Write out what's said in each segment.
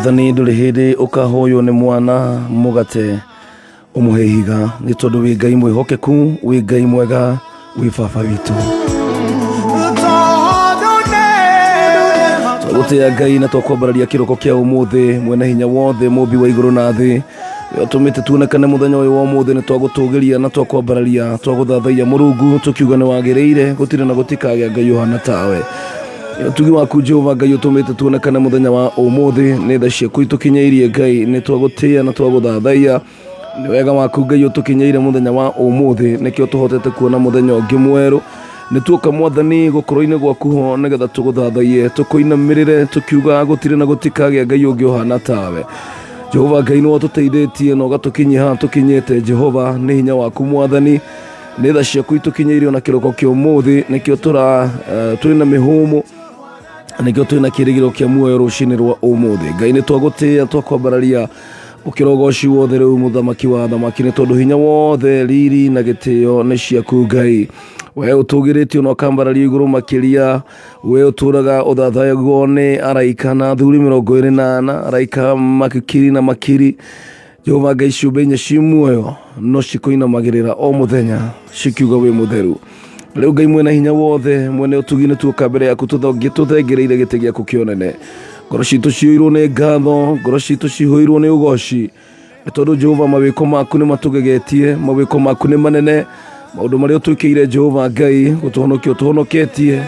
Mwathani nduri hindi ukahoyo ni mwana mugate umuhehiga ni tondu wi Ngai mwihokeku, wi Ngai mwega, wi baba witu. Twagutia Ngai na twakwambararia kiroko kia umuthi mwena hinya wothe mumbi wa iguru na thi utumite tuonekane muthenya uyu wa umuthi ni twagutugiria na twakwambararia twaguthathaia Murungu tukiuga ni wagiriire gutire na gutikagea Ngai uhana tawe. Tugi waku Jehova Ngai utumite tuonekane muthenya wa umuthi ni tha ciaku itukinyeirie Ngai ni twagutia na twaguthathaia ni wega waku Ngai utukinyeire muthenya wa umuthi nikio tuhotete kuona muthenya ungi mweru ni tuoka Mwathani gukoroine gwaku ho nigetha tuguthathaie tukuinamirire tukiuga gutire na gutikagea Ngai ungi uhana tawe. Jehova Ngai no tuteithĩtie no gatukinyia tukinyete Jehova ni hinya waku Mwathani ni tha ciaku itukinyeirie na kiroko kia umuthi nikio turi na mihumu nikio turi na kirigiro kia muoyo rucini rwa umuthi. Ngai ni twagutia twakwambararia ukirogoci wothe riu muthamaki wa thamaki ni tondu hinya wothe riri na gitio ni ciaku Ngai. We utugiritie no kambararia iguru makiria, we uturaga uthathagwo ni araika na thuri 28 araika makiri na makiri. Jehova Ngai ciumbe inya ci muoyo no cikoinamagirira o muthenya cikiuga wi mutheru. Riu Ngai mwena hinya wothe mwene utugine tuoka mbere yaku tuthengereire giti giaku kionene. Ngoro citu ciuirwo ni ngatho, ngoro citu cihuirwo ni ugoci tondu Jehova mawiko maku ni matugegetie, mawiko maku ni manene, maundu maria utukiire Jehova Ngai gutuhonokia utuhonoketie.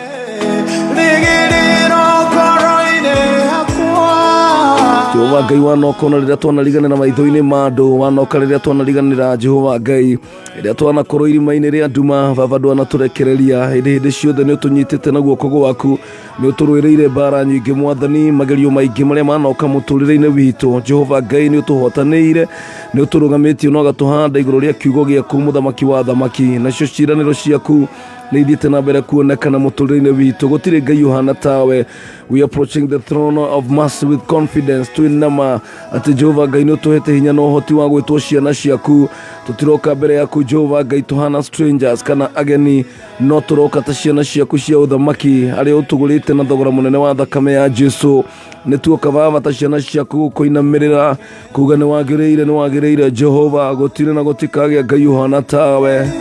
Jehova Ngai wanokona riria twanariganira maitho-ini ma andu, wanoka riria twanariganira Jehova Ngai riria twanakorwo irima-ini ria nduma, baba ndwanaturekereria hindi ciothe ni utunyitite na guoko gwaku, ni uturwiriire mbara nyingi Mwathani, magerio maingi maria manoka muturire-ini witu Jehova Ngai ni utuhotaniire, ni uturugamitie no gatuhanda iguru ria kiugo giaku muthamaki wa thamaki, nacio ciiraniro ciaku ni ithiite na mbere kuonekana muturire-ini witu gutire Ngai uhana tawe. We approaching the throne of mercy with confidence twinama ati Jehova Ngai ni utuhete hinya no hoti wa gwitwo ciana ciaku. Tutiroka mbere yaku Jehova Ngai tuhana strangers kana ageni, no turoka ta ciana ciaku cia uthamaki aria utugurite na thogora munene wa thakame ya Jesu. Ni tuoka baba ta ciana ciaku kuinamirira kuga ni wagiriire Jehova, gutire na gutikagea Ngai uhana tawe.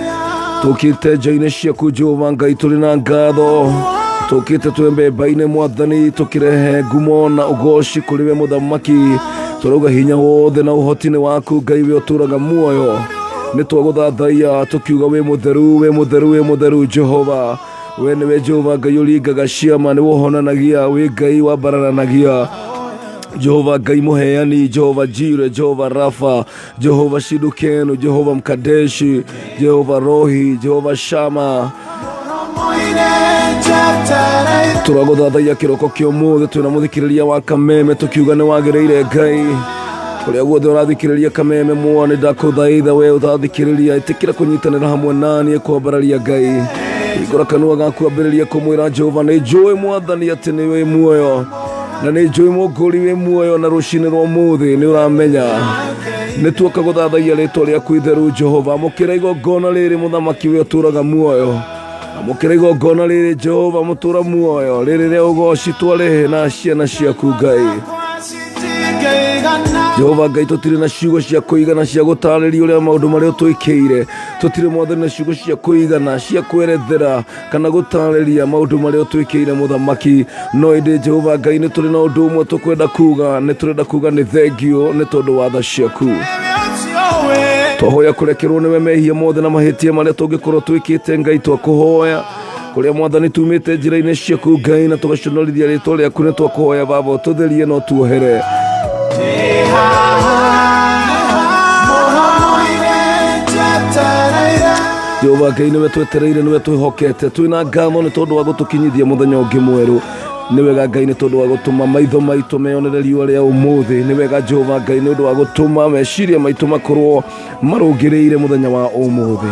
Tukite jaine ciaku Jehova Ngai turi na ngatho, tukite twembe baine Mwathani tukirehe ngumo na ugoci kuriwe muthamaki. Turoga hinya wothe na uhotini waku Ngai we uturaga muoyo, ni twaguthathaia tukiuga we mutheru Jehova. We niwe Jehova Ngai uringaga ciama, ni wohonanagia, we Ngai wambaranagia Jehova Ngai muheani, Jehova Jire, Jehova Rafa, Jehova Shidukenu, Jehova Mkadeshi, Jehova Rohi, Jehova Shama. Turaguthathaia kiroko kia umuthi twina muthikiriria wa kameme tukiuga ni wagiriire Ngai. Kuria guothe urathikiriria kameme muone ndakuthaitha we utathikiriria itikira kunyitanira hamwe nani kwambararia Ngai. Igora kanua gaku ambiriria kumwira Jehova ni njui Mwathani ati ni we muoyo, na ni njui muguri we muoyo, na rucini rwa umuthi ni uramenya ni tuoka guthathaia ritwa riaku itheru Jehova. Amukira igongona riri muthamaki we uturaga muoyo, amukira igongona riri Jehova mutura muoyo, riri ria ugoci twarihe na ciana ciaku Ngai. Jehova Ngai tutire na ciugo cia kuigana cia gutariria uria maundu maria utwikiire, tutire Mwathani na ciugo cia kuigana cia kwerethera kana gutariria maundu maria utwikiire muthamaki. No indi Jehova Ngai ni turi na undu umwe tukwenda kuga, ni turenda kuga ni thengio ni tondu wa tha ciaku. Twahoya kurekerwo niwe mehia mothe na mahitia maria tungikorwo twikite Ngai, twakuhoya kuria Mwathani tumite njira-ini ciaku Ngai na tugaconorithia ritwa riaku, ni twakuhoya baba ututherie no tuohere. Jehova Ngai niwe twetereire, niwe twihokete, twina ngatho ni tondu wa gutukinyithia muthenya ungi mweru. Ni wega Ngai ni tondu wa gutuma maitho maitu meyonere riua ria umuthi. Ni wega Jehova Ngai ni undu wa gutuma meciria maitu makorwo marungiriire muthenya wa umuthi.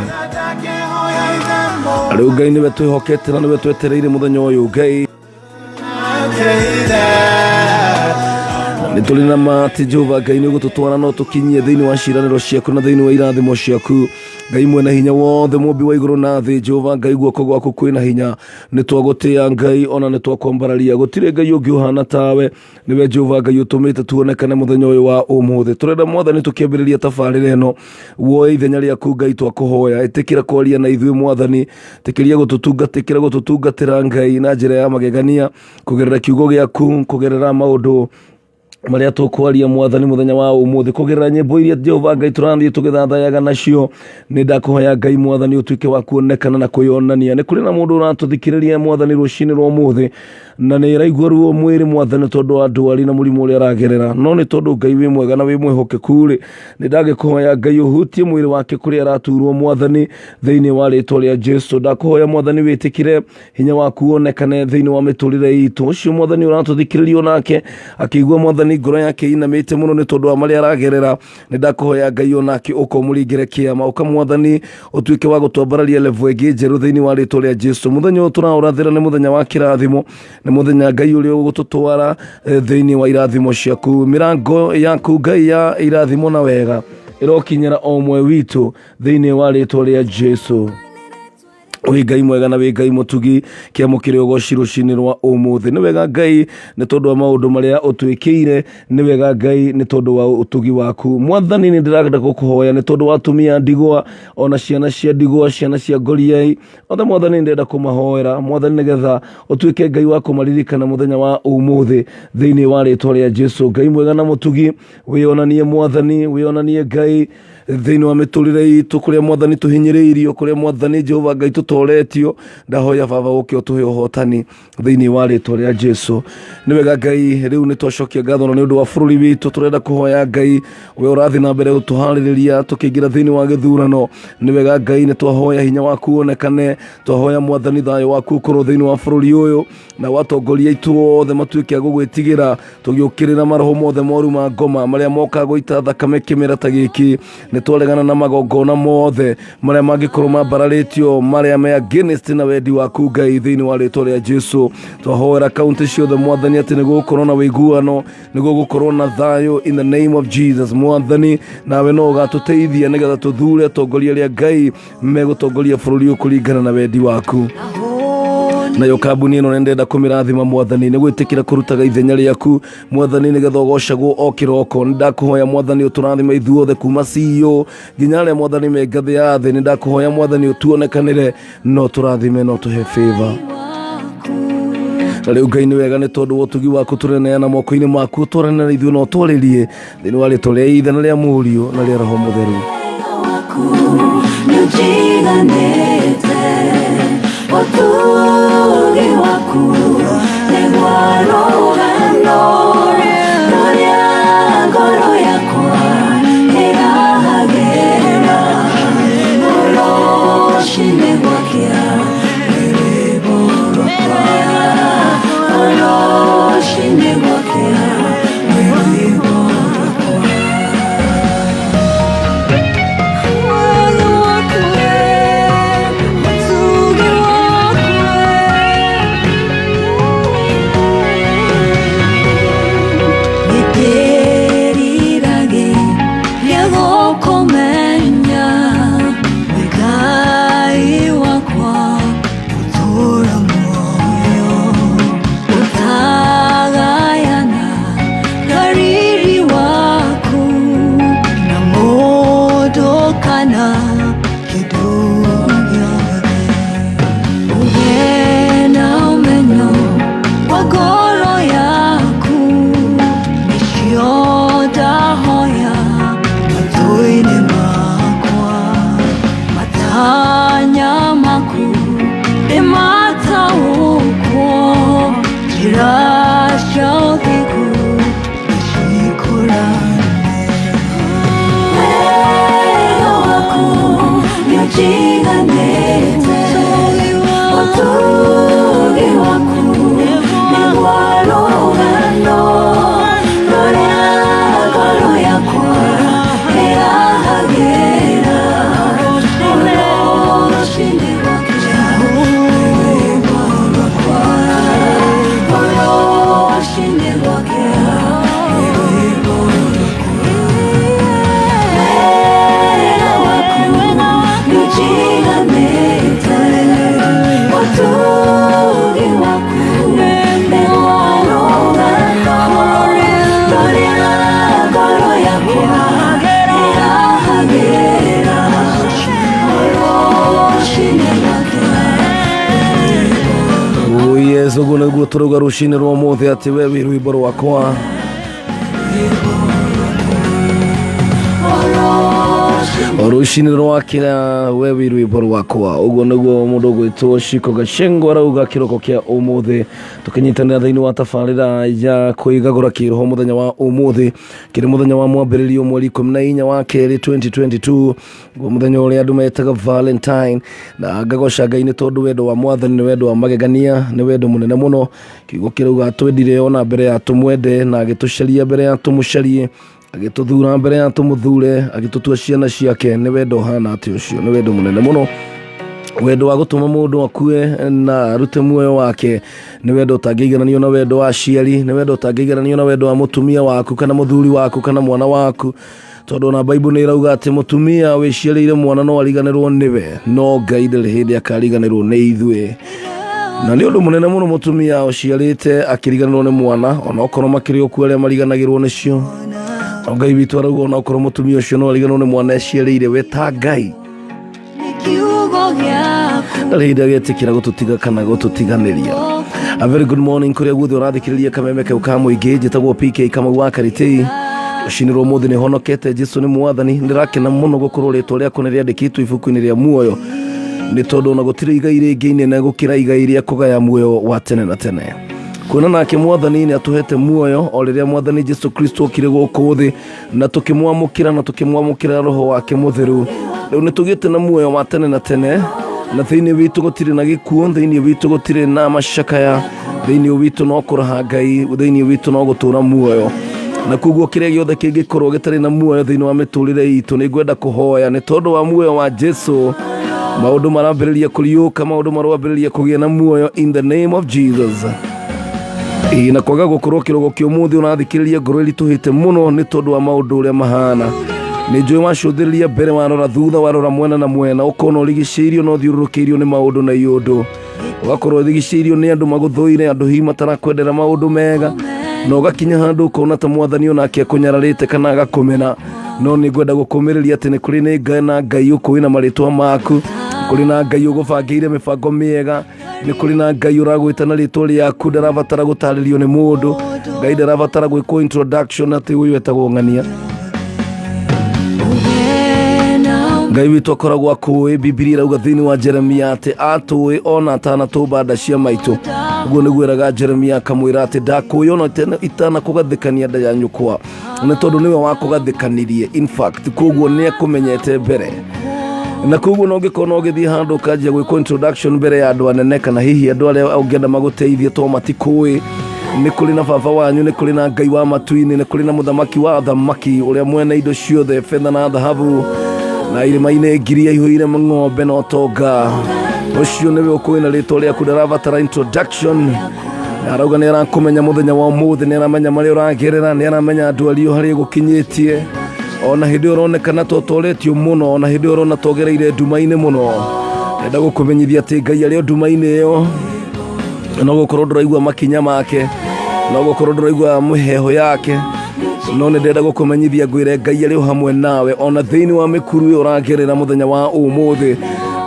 Riu Ngai niwe twihokete na niwe twetereire muthenya uyu Ngai. nĩ tũrĩ na mati Jehova Ngai nĩ gũtũtwara no tũkinyie thĩinĩ wa ciĩranĩro ciaku na thĩinĩ wa irathimo ciaku. Ngai mwena hinya wothe mũmbi wa igũrũ na thĩ, Jehova Ngai guoko gwaku kwĩna hinya, nĩ twagũtĩĩa Ngai ona nĩ twakwambararia. Gũtirĩ Ngai ũngĩ ũhana tawe, nĩwe Jehova Ngai ũtũmĩte tuonekane mũthenya ũyũ wa ũmũthĩ. Tũrenda Mwathani tũkĩambĩrĩria tabarĩra ĩno, woe ithenya rĩaku Ngai twakũhoya, ĩtĩkĩra kwaria na ithuĩ Mwathani, tĩkĩria gũtũtungatĩra Ngai na njĩra ya magegania, kũgerera kiugo gĩaku, kũgerera maũndũ marĩa tũkwaria Mwathani mũthenya wa ũmũthĩ, kũgerera nyĩmbo iria Jehova Ngai tũrathiĩ tũgĩthathayaga nacio. Nĩ ndakũhoya Ngai Mwathani ũtuĩke wa kuonekana na kwĩyonania. Nĩ kũrĩ na mũndũ ũratũthikĩrĩria Mwathani rũcinĩ rwa ũmũthĩ, na nĩ ĩraigua ruo mwĩrĩ Mwathani tondũ wa ndwari na mũrimũ ũrĩa aragerera, no nĩ tondũ Ngai wĩ mwega na wĩ mwĩhokeku rĩ, nĩ ndagĩkũhoya Ngai ũhutie mwĩrĩ wake kũrĩa araturwo Mwathani, thĩinĩ wa rĩtwa rĩa Jesũ. Ndakũhoya Mwathani wĩtĩkĩre hinya waku wonekane thĩinĩ wa mĩtũrĩre itũ. Ũcio Mwathani ũratũthikĩrĩria onake akĩigua Mwathani ngoro yake inamĩte mũno nĩ tondũ wa marĩa aragerera, nĩ ndakũhoya Ngai onake ũkomũringĩre kĩama, ũka Mwathani ũtuĩke wa gũtwambararia level ĩngĩ njerũ thĩinĩ wa rĩtwa rĩa Jesũ. Mũthenya ũyũ tũraũrathĩra nĩ mũthenya wa kĩrathimo, nĩ mũthenya Ngai ũrĩa ũgũtũtwara thĩinĩ wa irathimo ciaku. Mĩrango yaku Ngai ya irathimo na wega ĩrokinyĩra o ũmwe witũ thĩinĩ wa rĩtwa rĩa Jesũ. Wĩ Ngai mwega na wĩ Ngai mũtugi, kĩamũkĩre ũgoci rũcinĩ rwa ũmũthĩ. Nĩ wega Ngai nĩ tondũ wa maũndũ marĩa ũtwĩkĩire, nĩ wega Ngai nĩ tondũ wa ũtugi waku. Mwathani nĩ ndĩrenda gũkũhoya nĩ tondũ wa atumia ndigwa, ona ciana cia ndigwa, ciana cia ngoriai, othe Mwathani nĩ ndĩrenda kũmahoera Mwathani nĩgetha ũtuĩke Ngai wa kũmaririkana mũthenya wa ũmũthĩ thĩinĩ wa rĩtwa rĩa Jesũ. Ngai mwega na mũtugi, wĩonanie Mwathani, wĩonanie Ngai thĩinĩ wa mĩtũrĩre itũ, kũrĩa Mwathani tũhinyĩrĩirio, kũrĩa Mwathani Jehova Ngai tũtoretio. Ndahoya Baba ũke ũtũhe ũhotani thĩinĩ wa rĩtwa rĩa Jesũ. Nĩ wega Ngai, rĩu nĩ twacokia ngatho nĩ ũndũ wa bũrũri witũ. Tũrenda kũhoya Ngai we ũrathiĩ na mbere gũtũharĩrĩria tũkĩingĩra thĩinĩ wa gĩthurano. Nĩ wega Ngai nĩ twahoya hinya waku wonekane, twahoya Mwathani thayũ waku ũkorwo thĩinĩ wa bũrũri ũyũ, na watongoria itũ othe matuĩke a gũgwĩtigĩra, tũgĩũkĩrĩra maroho mothe moru ma ngoma marĩa mokaga gũita thakame kĩmera ta gĩkĩ. Nĩ twaregana na magongona mothe marĩa mangĩkorwo mambararĩtio, marĩa me against na wendi waku Ngai thĩinĩ wa rĩtwa rĩa Jesũ. Twahoera kaunti ciothe Mwathani atĩ nĩ gũgũkorwo na wĩiguano, nĩ gũgũkorwo na thayũ in the name of Jesus. Mwathani nawe no ũgatũteithia nĩgetha tũthure atongoria arĩa Ngai megũtongoria bũrũri ũyũ kũringana na wendi waku. Nayo kambuni ĩno nĩ ndenda kũmĩrathima Mwathani, nĩ gwĩtĩkĩra kũrutaga ithenya rĩaku Mwathani nĩgetha ũgocagwo o kĩroko. Nĩ ndakũhoya Mwathani ũtũrathima ithuothe kuma CEO nginya arĩa Mwathani me ngathĩ ya thĩ. Nĩ ndakũhoya Mwathani ũtuonekanĩre no tũrathime no tũhe favor. Na rĩu Ngai nĩ wega nĩ tondũ wa ũtugi waku tũreneana moko-inĩ maku, ũtwarane na ithuĩ no ũtwarĩrie thĩinĩ wa rĩtwa rĩa Ithe na rĩa Mũriũ na rĩa Roho Mũtheru. Ũtugi waku nĩ wa rũgano rũrĩa ngoro yakwa ĩrahagĩra, ũrocinĩ gwakĩa rwĩmbo rwakwa, ũrocinĩ gwakĩa rwĩmbo rwakwa. turuga rushini rwa mothe ati we rwimbo rwakwa rushini rwakira we rwimbo rwakwa uguo niguo mundu gwitwo Shiko Gacengo arauga kiroko kia umuthe tukinyitanira thiini wa tafarira ya Kwigagura Kiroho muthenya wa umuthe kiri muthenya wa mwambiririo mweri 14 wa keri 2022 guo muthenya uria andu metaga Valentine na ngagocanga Ngai ni tondu wendo wa mwathani ni wendo wa magegania ni wendo munene muno kiugo kirauga twendire ona mbere ya tumwende na agitucaria mbere ya tumucarie agituthura mbere ya tumuthure agitutua ciana ciake ni wendo hana ati ucio ni wendo munene muno wendo wa gutuma mundu akue na rute muoyo wake ni wendo utangĩigananio na wendo wa ciari ni wendo utangĩigananio na wendo wa mutumia waku kana muthuri waku kana mwana waku tondu na Bible ni irauga ati mutumia wiciarĩire mwana no ariganĩrwo niwe no Ngai ndarĩ hĩndĩ akariganĩrwo nĩ ithuĩ na ni undu munene muno mutumia uciarĩte akiriganĩrwo nĩ mwana ona okorwo makĩrĩ okuo arĩa mariganagĩrwo nĩcio Ngai witũ arauga ona okorwo mutumia ucio no ariganĩrwo nĩ mwana aciarĩire we ta Ngai ndarĩ hĩndĩ agetĩkĩra gũtũtiga kana gũtũtiganĩria. A very good morning kũrĩa guothe ũrathikĩrĩria kameme kau ka mũingĩ njĩtagwo PK Kamau wa Karitei ũcinĩrwo mũthĩ nĩ honokete Jesũ nĩ mwathani ndĩrakena mũno gũkorwo rĩtwa rĩakwa nĩ rĩandĩkĩtwo ibuku-inĩ rĩa muoyo nĩ tondũ ona gũtirĩ igai rĩngĩ inene gũkĩra igai rĩa kũgaya muoyo wa tene na tene kuona nake mwathani nĩ atũhete muoyo o rĩrĩa mwathani Jesũ Kristo okire gũkũ thĩ na tũkĩmwamũkĩra roho wake mũtheru rĩu nĩ tũgĩte na muoyo wa tene na tene na thĩinĩ witũ gũtirĩ na gĩkuũ thĩinĩ witũ gũtirĩ na macakaya thĩinĩ witũ no kũraha Ngai thĩinĩ witũ no gũtũra muoyo na kuguo kĩrĩa gĩothe kĩngĩkorwo gĩtarĩ na muoyo thĩinĩ wa mĩtũrĩre itũ nĩ ngwenda kũhoya nĩ tondũ wa muoyo wa Jesũ maũndũ marambĩrĩria kũriũka maũndũ marambĩrĩria kũgĩa na muoyo in the name of Jesus. Na kwaga gũkorwo kĩrogo kĩa ũmũthĩ ũrathikĩrĩria ngoro ĩritũhĩte mũno nĩ tondũ wa maũndũ ũrĩa mahana nĩ njũĩ wacũthĩrĩria mbere warora thutha warora mwena na mwena ũkona ũrigicĩirio no thiũrũrũkĩirio nĩ maũndũ na iũndũ ũgakorwo ũrigicĩirio nĩ andũ magũthũire andũ hihi matarakwendera maũndũ mega na ũgakinya handũ ũkona ta mwathani onake akũnyararĩte kana agakũmena no nĩ ngwenda gũkũmĩrĩria atĩ nĩ kũrĩ na Ngai ũkũĩ na marĩtwa maku kũrĩ na Ngai ũgũbangĩire mĩbango mĩega nĩ kũrĩ na Ngai ũragwĩta na rĩtwa rĩaku ndarabatara gũtarĩrio nĩ mũndũ Ngai ndarabatara gwĩkwo introduction atĩ ũyũ etagwo ng'ania Ngai witũ akoragwo akũĩ Biblia irauga thĩinĩ wa Jeremia atĩ atũĩ ona atanatũmba nda cia maitũ ũguo nĩguo eraga Jeremia akamwĩra atĩ ndakũĩ ona itanakũgathĩkania nda ya nyũkwa nĩ tondũ nĩwe wakũgathĩkanirie in fact koguo nĩ akũmenyete mbere na koguo no ngĩkorwo no gĩthiĩ handũ ũkanjia gwĩkwo introduction mbere ya andũ anene kana hihi andũ arĩa ũngĩenda magũteithie to matikũĩ nĩ kũrĩ na baba wanyu nĩ kũrĩ na Ngai wa matu-inĩ nĩ kũrĩ na mũthamaki wa thamaki ũrĩa mwene indo ciothe betha na thahabu na irĩma-inĩ ngiri yaihũire ng'ombe na ũtonga ũcio nĩwe ũkũĩ na rĩtwa rĩaku ndarabatara introduction arauga nĩ arakũmenya mũthenya wa ũmũthĩ nĩ aramenya marĩa ũragerera nĩ aramenya ndwario harĩa gũkinyĩtie ona hĩndĩ ũronekana totoretio mũno ona hĩndĩ ũrona togereire nduma-inĩ mũno enda gũkũmenyithia atĩ Ngai arĩ nduma-inĩ ĩyo no gũkorwo ndũraigua makinya make no gũkorwo ndũraigua mĩheho yake no nĩ ndenda gũkũmenyithia ngwĩre Ngai arĩ hamwe nawe ona thĩinĩ wa mĩkuru ĩyo ũragerera mũthenya wa ũmũthĩ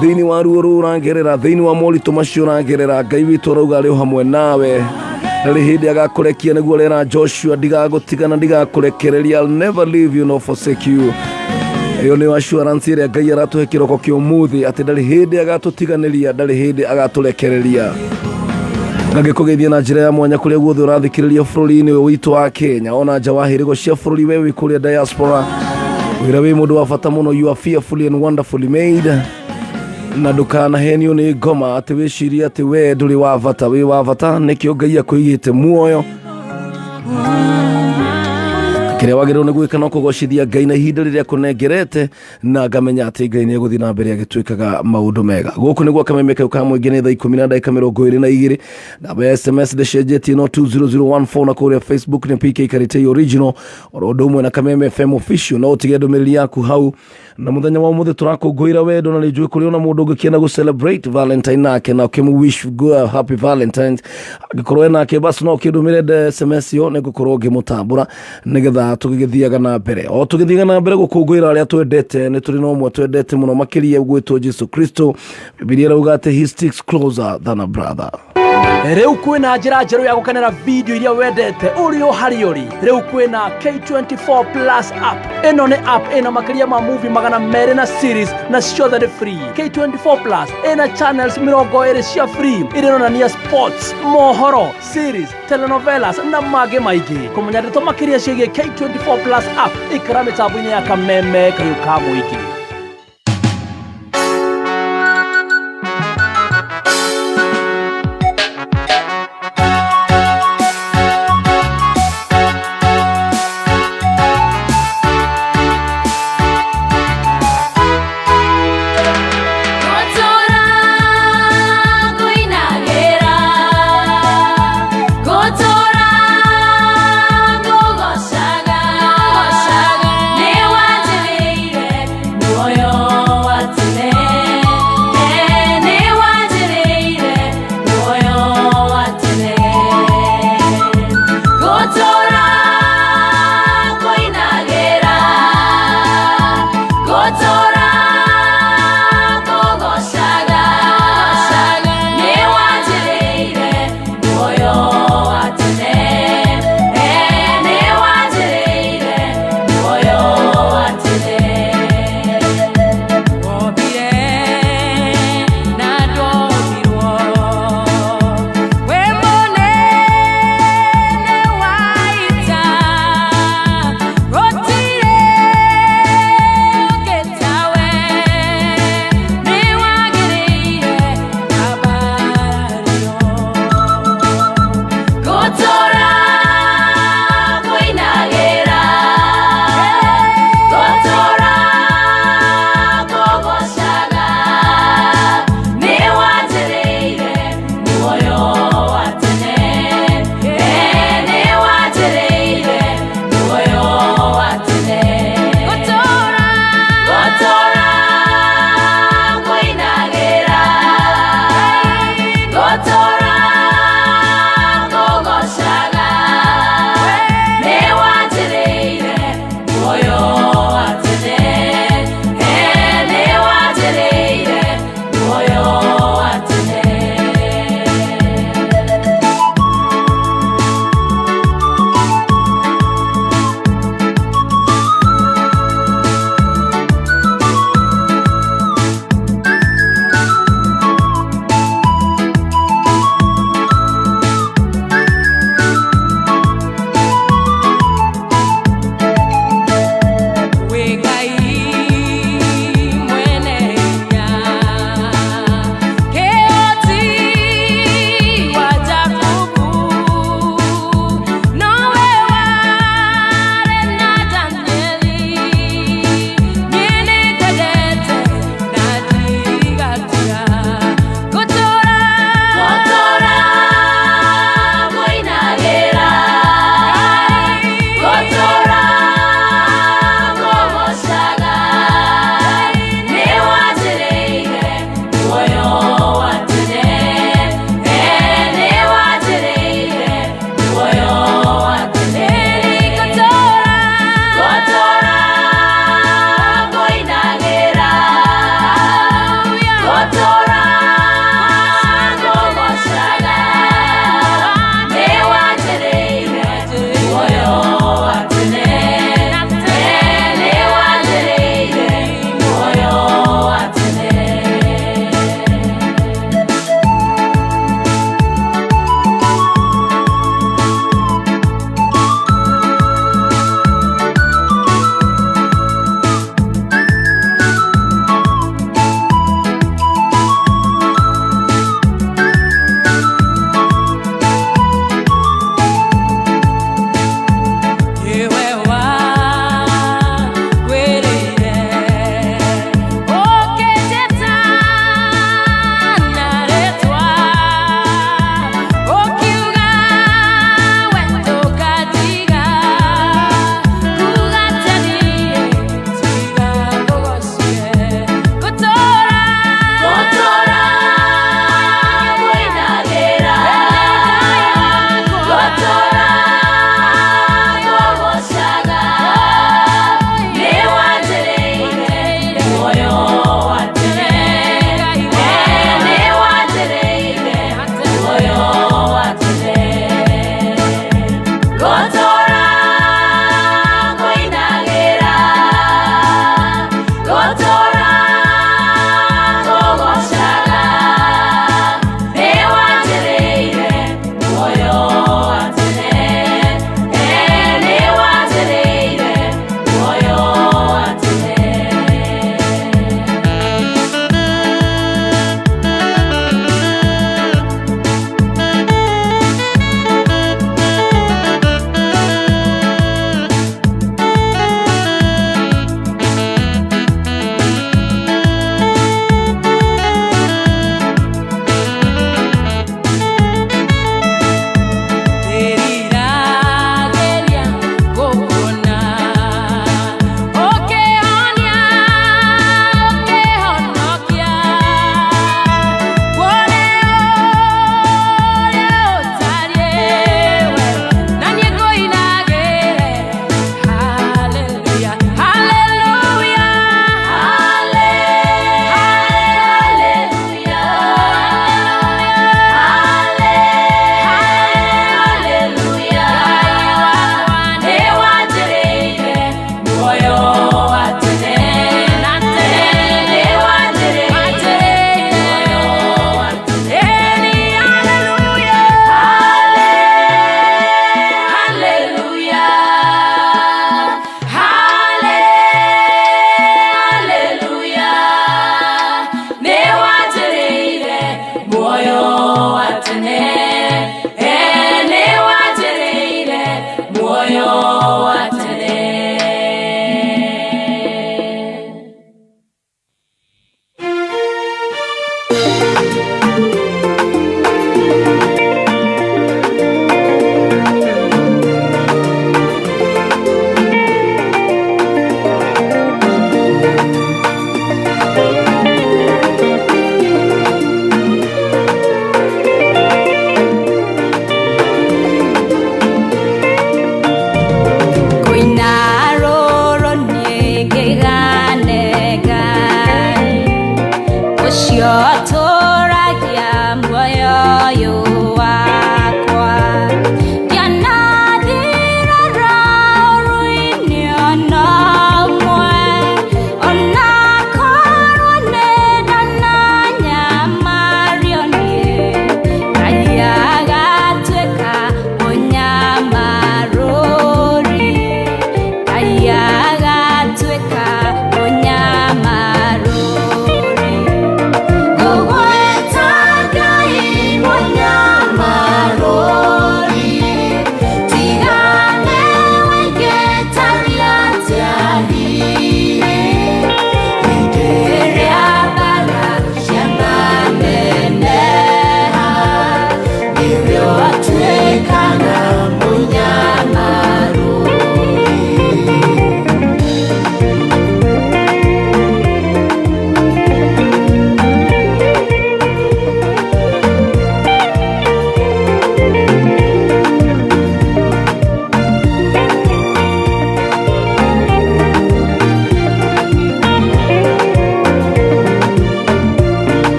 thĩinĩ wa ruo rũu ũragerera thĩinĩ wa moritũ macio ũragerera Ngai witũ arauga arĩ hamwe nawe ndarĩ hĩndĩ agakũrekia nĩguo rera Joshua ndigagũtigana ndigakũrekereria I'll never leave you nor forsake you ĩyo nĩ assurance ĩrĩa Ngai aratũhe kĩroko kĩa ũmũthĩ atĩ ndarĩ hĩndĩ agatũtiganĩria ndarĩ hĩndĩ agatũrekereria ngagĩkũgeithia na njĩra ya mwanya kũrĩa guothe ũrathikĩrĩria bũrũri-inĩ ũyũ witũ wa Kenya ona nja wa hĩrĩgo cia bũrũri we wĩ kũrĩa diaspora wĩra wĩ mũndũ wa bata mũno you are fearfully and wonderfully made na ndũkanahenio nĩ ngoma atĩ wĩcirie atĩ we ndũrĩ wa bata wĩ wa bata nĩkĩo Ngai akũigĩte muoyo kĩrĩa wagĩrĩirwo nĩ gwĩka no kũgocithia Ngai na ihinda rĩrĩa akũnengerete na ngamenya atĩ Ngai nĩ egũthiĩ na mbere agĩtwĩkaga maũndũ mega gũkũ nĩguo kameme kau ka mũingĩ nĩ thaa 10:22 namba ya SMS ndĩcenjetie no 20014 na kũrĩa Facebook nĩ PK Karitei original oro ũndũ ũmwe na kameme FM official no ũtige ndũmĩrĩri yaku hau na mũthenya wa ũmũthĩ tũrakũngũĩra wendo na nĩnjũĩ kũrĩ ona mũndũ ũngĩkĩenda gũ-celebrate Valentine nake na ũkĩmũ-wish happy Valentines angĩkorwo nake basi no ũkĩndũmĩre SMS yo nĩngũkorwo ngĩmũtambũra nĩgetha tũgĩthiaga na mbere o tũgĩthiaga na mbere gũkũngũĩra arĩa twendete nĩ tũrĩ na ũmwe twendete mũno makĩria gwĩtwo Jesũ Kristo Biblia irauga atĩ he sticks closer than a brother Riu kwina njira njeru ya gukenera video iria wendete uri o hari uri. Riu kwina K24 Plus app. Ino ni app ina makiria ma movie magana mere na series na ciothe ni free. K24 Plus ina channels 20 cia free irinonania sports, mohoro, series, telenovelas na mage maigi. Kumenya ndeto makiria ciĩgiĩ K24 Plus app ikara mitambo-ini ya kameme kayu ka muigi.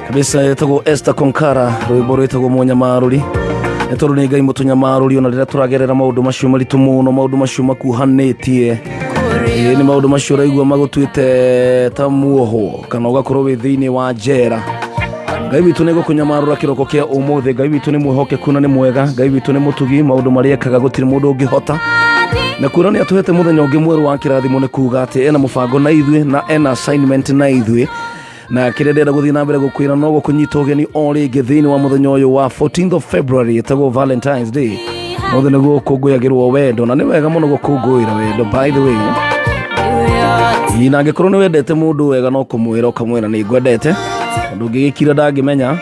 kabisa yetagwo Esther Konkara rwimbo rwetagwo Munyamaruri etorwo ni ngai mutunyamaruri ona rira turagerera maundu macio maritu muno maundu macio makuhanetie ni maundu macio raigua magutwite ta muoho kana ugakorwo wi thiini wa njera ngai witu ni gukunyamarura kiroko kia umuthe ngai witu ni mwihokeku na ni mwega ngai witu ni mutugi maundu maria ekaga gutiri mundu ungihota na kurani atuhete muthenya ungi mweru wa kirathimo ni kuga ati ena mubango na ithwe na ena assignment na ithwe na kirendera guthii na mbere gukwira no gukunyita ugeni ori githini wa muthenya uyu wa 14th of February etagwo Valentine's Day muthenya gukunguyagirwo wendo na ni wega muno gukunguira wendo by the way ina ngikorwo ni wendete mundu wega no kumwira ukamwira ni ngwendete ndu ngigikira ndangimenya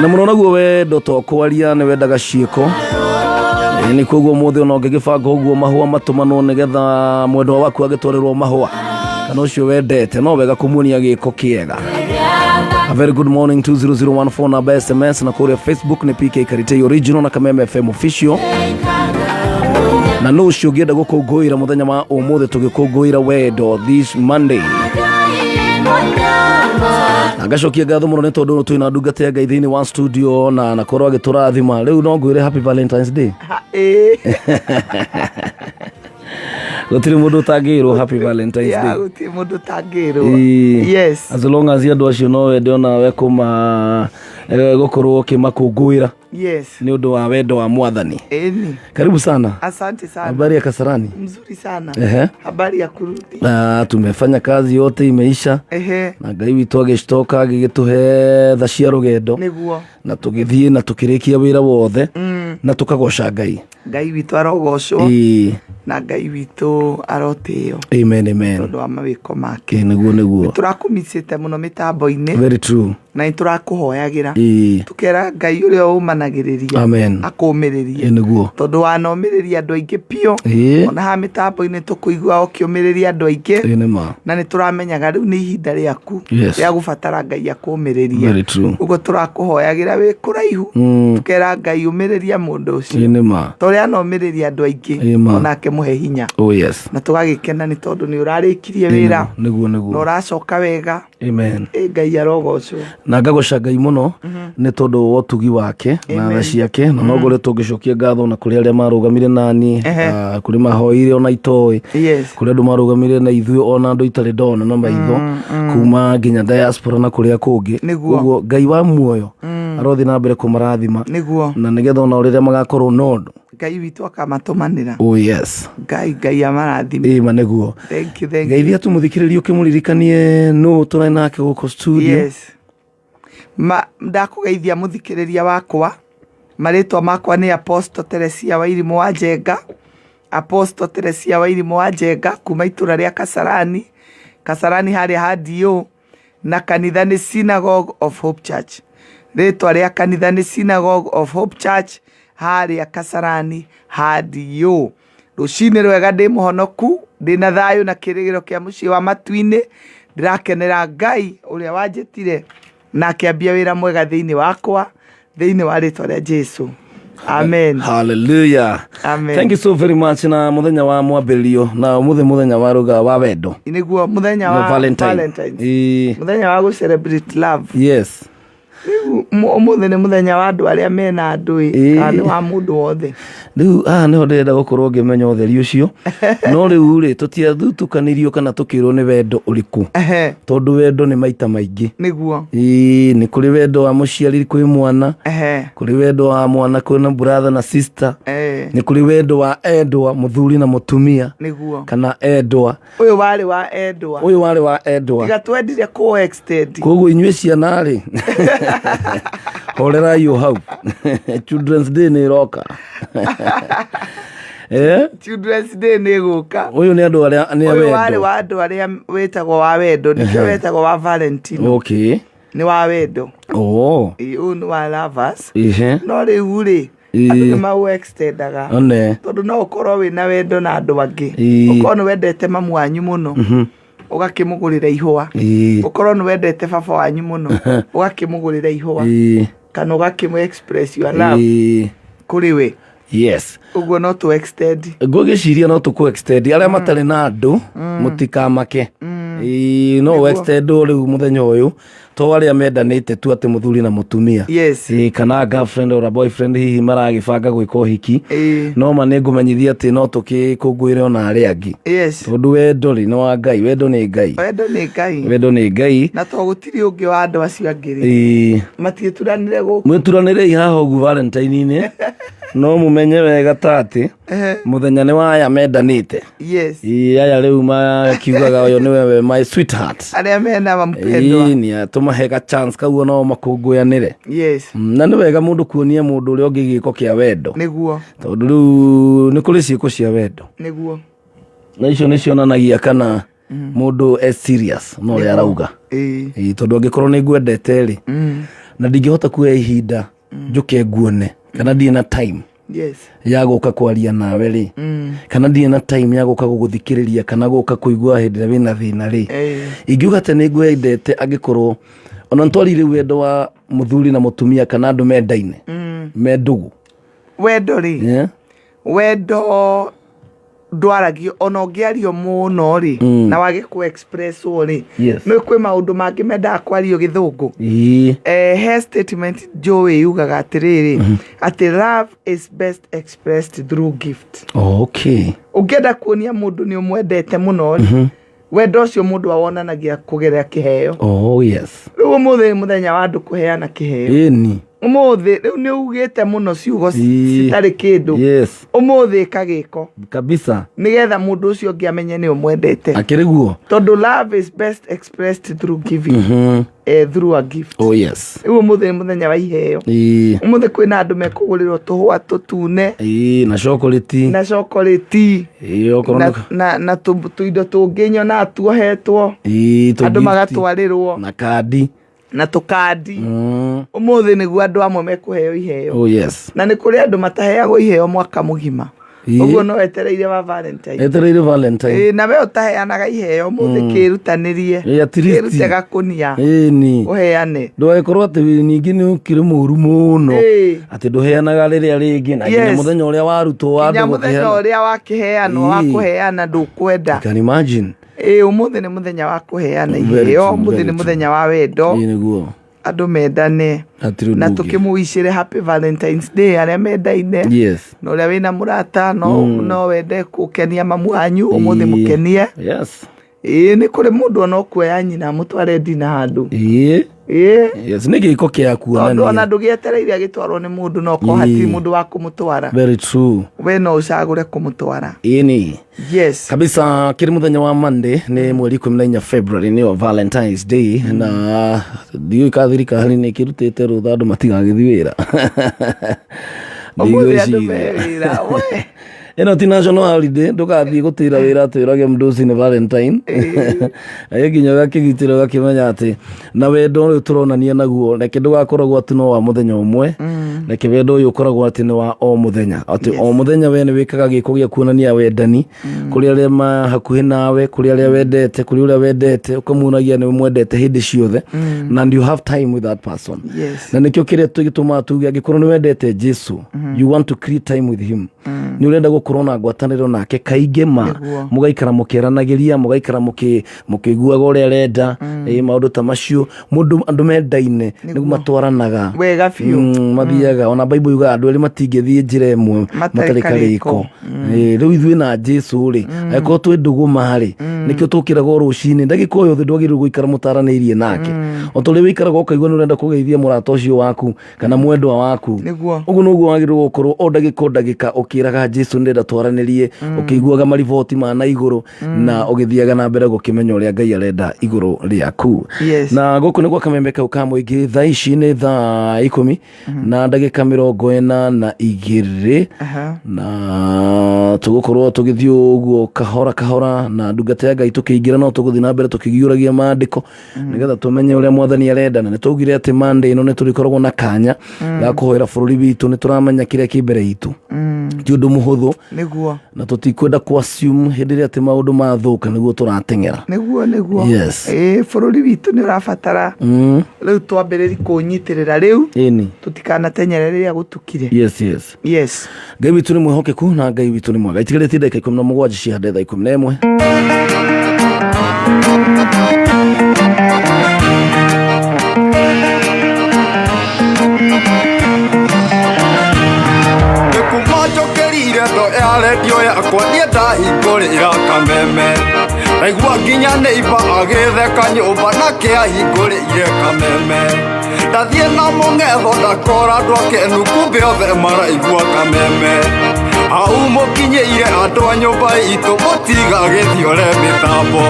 na muno naguo wendo to kwaria ni wendaga ciiko ni koguo muthe no ngigibanga uguo mahua matumano nigetha mwendo waku agitwarerwo mahua kana ucio wendete no wega kumuonia giko kiega. A very good morning 20014 na SMS na kuria Facebook ni PK Karitei original na Kameme FM official na no ucio ngenda gukunguira muthenya wa umuthe tugikunguira wendo this Monday Nagashokia gatho muno netondu twina ndungata ya ngai thiini wa studio na nakorwo agiturathima riu no ngwire happy Valentine's Day gutiri mundu tangiro happy Valentine's Day ya gutiri mundu tangiro yes as long as you acio no wende ona we kuma gukorwo kimakunguira yes ni undu wa wendo wa mwathani eni karibu sana asante sana habari ya Kasarani mzuri sana habari ya kurudi tumefanya kazi yote imeisha na ngai witu agishtoka agigituhe tha cia rugendo niguo na tugithie na tukirikia wira wothe na tukagoca ngai witu arogocwo na ngai witu aroteo amen amen tondu wa mawiko make niguo turakumisite muno mitambo-ini very true na turakuhoyagira tukera ngai uria umanagiriria amen akumiririe niguo tondu wanomiriria andu aingi pio ona ha mitambo-ini tukuigua ukiumiriria andu aingi na ni turamenyaga riu ni ihinda riaku ria gubatara ngai akumiriria very true ugo turakuhoyagira wi kuraihu tukera ngai umiriria mundu ucio tore anomiriria andu aingi onake muhe hinya na tugagikena ni tondu ni urarikirie wira no uracoka wega amen Ngai arogocwo na ngagoca Ngai muno ni tondu wa utugi wake na tha ciake na no gore tungicokia ngatho na kuri aria marugamire nani kuri mahoire ona itoi kuri andu marugamire na ithuĩ ona andu itari ndona na maitho kuma nginya diaspora na kuria kungi koguo Ngai wa muoyo arothi na mbere kumarathima na nigetha ona riria magakorwo nondu Ngai witu akamatumanira Ngai amarathima niguo thank you Ngai tumuthikiririe ukimuririkanie no turai nake guko studio ndakugeithia muthikiriria wakwa maritwa makwa ni Apostle Teresia Wairimu wa Njenga Apostle Teresia Wairimu wa Njenga kuma itura ria Kasarani haria hadio na kanitha ni Synagogue of Hope Church ritwa ria kanitha ni Synagogue of Hope Church haria Kasarani hadio rucini rwega ndi muhonoku ndina thayu na kirigiro kia mucii wa matuini ndirakenera Ngai uria wanjitire na akiambia wira mwega thiini wakwa thiini wa ritwa ria Jesu amen hallelujah amen thank you so very much na muthenya wa mwambĩrĩrio na muthenya wa ruga wa wendo niguo muthenya wa Valentine muthenya wa celebrate love umuthi ni muthenya wa andu aria mena andui kana wa mundu wothe riu niho ndenda gukorwo ngimenya utheri ucio no riu ri tutiathutukanirio kana tukirwo ni wendo uriku tondu wendo ni maita maingi niguo ni kuri wendo wa muciari kwi mwana kuri wendo wa mwana kwina brother na sister ni kuri wendo wa endwa muthuri na mutumia niguo kana endwa uyu wari wa endwa tiga twendire ko extend koguo inyue ciana ri horera yo hau Children's Day ni roka Children's Day ni guka uyu ni andu aria ni wendo wari wa andu aria wetagwo wa wendo nikio wetagwo wa Valentine ni wa wendo uyu ni wa lovers no riu ri andu ni mau extendaga tondu no ukorwo wina wendo na andu angi ukorwo ni wendete mamu wanyu muno ugakimugurira ihwa ukorwo ni wendete baba wanyu muno ugakimugurira ihwa kana ugakimu express your love kuri we uguo no to extend ngogiciria no tuku extend aria matari na andu mutikamake no extend riu muthenya uyu to aria mendanite tu ati muthuri na mutumia kana girlfriend or boyfriend hihi maragibanga gwika uhiki no manengumenyithia ati no tukikungwire ona aria angi tondu wendo ri no wa Ngai wendo ni Ngai na to gutiri ungi wa andu acio angiri matituranire guku mwituranire haha ugu Valentine-ini no mumenye wega tati muthenya ni wa aya mendanite aya riu makiugaga uyu ni wewe my sweetheart aria mena mampendwa ni tumahega chance kauo no makungwianire na ni wega mundu kuonia mundu uria ungi giko kia wendo niguo tondu riu ni kuri ciiko cia wendo niguo na icio ni cionanagia kana mundu serious no ria arauga tondu angikorwo ni ngwendete ri na ndingihota kuoya ihinda njuke nguone kana ndie na time ya guka kwaria nawe ri kana ndie na time ya guka guguthikiriria kana guka kuigua hindi ria wina thina ri ingiuga ati ni ngwendete angikorwo ona ntwarire wendo wa muthuri na mutumia kana andu mendaine mendugu wendo ri wendo ndwaragio ona ungiario muno ri na wage ku express ri no kwi maundu mangi menda kwario githungu he statement Joey yugaga atiriri ati love is best expressed through gift ungenda kuonia mundu ni umwendete muno wendo ucio mundu awonanagia kugerea kiheo riu muthenya wa andu kuheana kiheo umuthi riu ni ugite muno ciugo citari kindu umuthi kagiko kabisa nigetha mundu ucio ngiamenye ni umwendete akiriguo tondu love is best expressed through giving through a gift riu umuthi muthenya wa iheo umuthi kwina andu mekugurirwo tuhwa tutune na chocolate na tuindo tunginyo na tuohetwo andu magatwarirwo na kadi na tukadi umuthi niguo andu amwe mekuheo iheo na ni kuri andu mataheagwo iheo mwaka mugima Uguo no etereire wa Valentine. Etereire Valentine. Na we utaheanaga iheo muthi kirutanirie. Kirute gakunia. Ni. Uheane. Ndũgagĩkorwo atĩ ningĩ nĩ ũkĩrĩ mũru mũno atĩ ndũheanaga rĩrĩa rĩngĩ na nginya mũthenya ũrĩa warutwo wa andũ mũthenya ũrĩa wakĩheanwo wa kũheana ndũkwenda. Can imagine. Ũmũthĩ nĩ mũthenya wa kũheana iheo, ũmũthĩ nĩ mũthenya wa wendo. Nĩguo. Andũ mendane na tũkĩmũicĩre happy Valentine's Day arĩa mendaine. Yes. Na ũrĩa wĩna mũrata no wende gũkenia mamu wanyu ũmũthĩ mũkenie. Yes. Nĩ kũrĩ mũndũ ona ũkuoya nyina mũtware ndina handũ. Yes, nĩ gĩko kĩa kuonania. Tondũ ona ndũgĩetereire agĩtwarwo nĩ mũndũ no ko hatirĩ mũndũ wa kũmũtwara. Very true. We no ũcagũre kũmũtwara. Ĩni. Yes. Kabisa kĩrĩ mũthenya wa Monday nĩ mweri 14 February nĩyo Valentine's Day na ndiũĩ ka thirikari nĩ ĩkĩrutĩte rũtha andũ matigagĩthiĩ wĩra. Ũmũthĩ andũ me wĩra. Eno ti national holiday ndugathiĩ gũtĩra wĩra twĩrage mũndũ ũcio nĩ Valentine. Nginya gakĩgitĩra gakĩmenya atĩ na wendo ũyũ tũronania naguo reke ndũgakoragwo atĩ no wa mũthenya ũmwe, reke wendo ũyũ ũkoragwo atĩ nĩ wa o mũthenya, atĩ o mũthenya we nĩ wĩkaga gĩko gĩa kuonania wendani kũrĩ arĩa hakuhĩ nawe, kũrĩ arĩa wendete, kũrĩ ũrĩa wendete, ũkamuonagia nĩ mwendete hĩndĩ ciothe and you have time with that person. Na nĩkĩo kĩrĩa tũgĩtũma tuge angĩkorwo nĩ wendete Jesu, you want to create time with him, nĩ ũrenda gũkorwo na ngwatanĩro nake kaingĩ mũgaikara mũkĩaranagĩria, mũgaikara mũkĩiguaga ũrĩa arenda maũndũ ta macio. Mũndũ andũ mendaine nĩguo matwaranaga wega biũ, mathiaga ona Bible yugaga andũ erĩ matingĩthiĩ njĩra ĩmwe matarĩ karĩko. Rĩu ithuĩ na Jesu rĩ angĩkorwo twĩ ndũgũma rĩ nĩkĩo tũkĩraga rũcinĩ ndagĩka o yothe ndwagĩrĩirwo gũikara mũtaranĩirie nake, o ta ũrĩa wĩikaraga ũkaigua nĩ ũrenda kũgeithia mũrata ũcio waku kana mwendwa waku, ũguo noguo wagĩrĩirwo gũkorwo o ndagĩka ũkĩraga Jesu ndĩrenda twaranĩrie, ũkĩiguaga mariboti ma na igũrũ na ũgĩthiaga na mbere gũkĩmenya ũrĩa Ngai arenda igũrũ rĩaku. Na gũkũ nĩgwo kameme kau ka mũingĩ, thaa ici nĩ thaa 10 na ndagĩka 42 na tũgũkorwo tũgĩthiĩ ũguo kahora kahora na ndungata ya Ngai tũkĩingĩra no tũgũthiĩ na mbere tũkĩgiũragia maandĩko nĩgetha tũmenye ũrĩa Mwathani arenda. Na nĩtwaugire atĩ Monday ĩno nĩtũrĩkoragwo na kanya ga kũhoera bũrũri witũ, nĩtũramenya kĩrĩa kĩ mbere itũ ti ũndũ mũhũthũ na tũtikwenda kũ-assume hĩndĩ ĩrĩa atĩ maũndũ mathũka nĩguo tũrateng'era. Nĩguo bũrũri witũ nĩ ũrabatara rĩu twambĩrĩri kũnyitĩrĩra rĩu tũtikanatenyere rĩrĩa gũtukire. Yes. Ngai witũ nĩ mwĩhokeku na Ngai witũ nĩ mwega. Itigarĩtie ndagĩka 17 ciande thaa 11. Radio yakwa ndiendahingũrĩra kameme, naigua nginya neighbor agĩtheka nyũmba nake ahingũrĩire kameme. Ndathiĩ na mũng'etho ndakora andũ akenu kumbe othe maraigua kameme. Hau mũkinyĩire andũ a nyũmba itũ mũtigagĩthiore mĩtambo,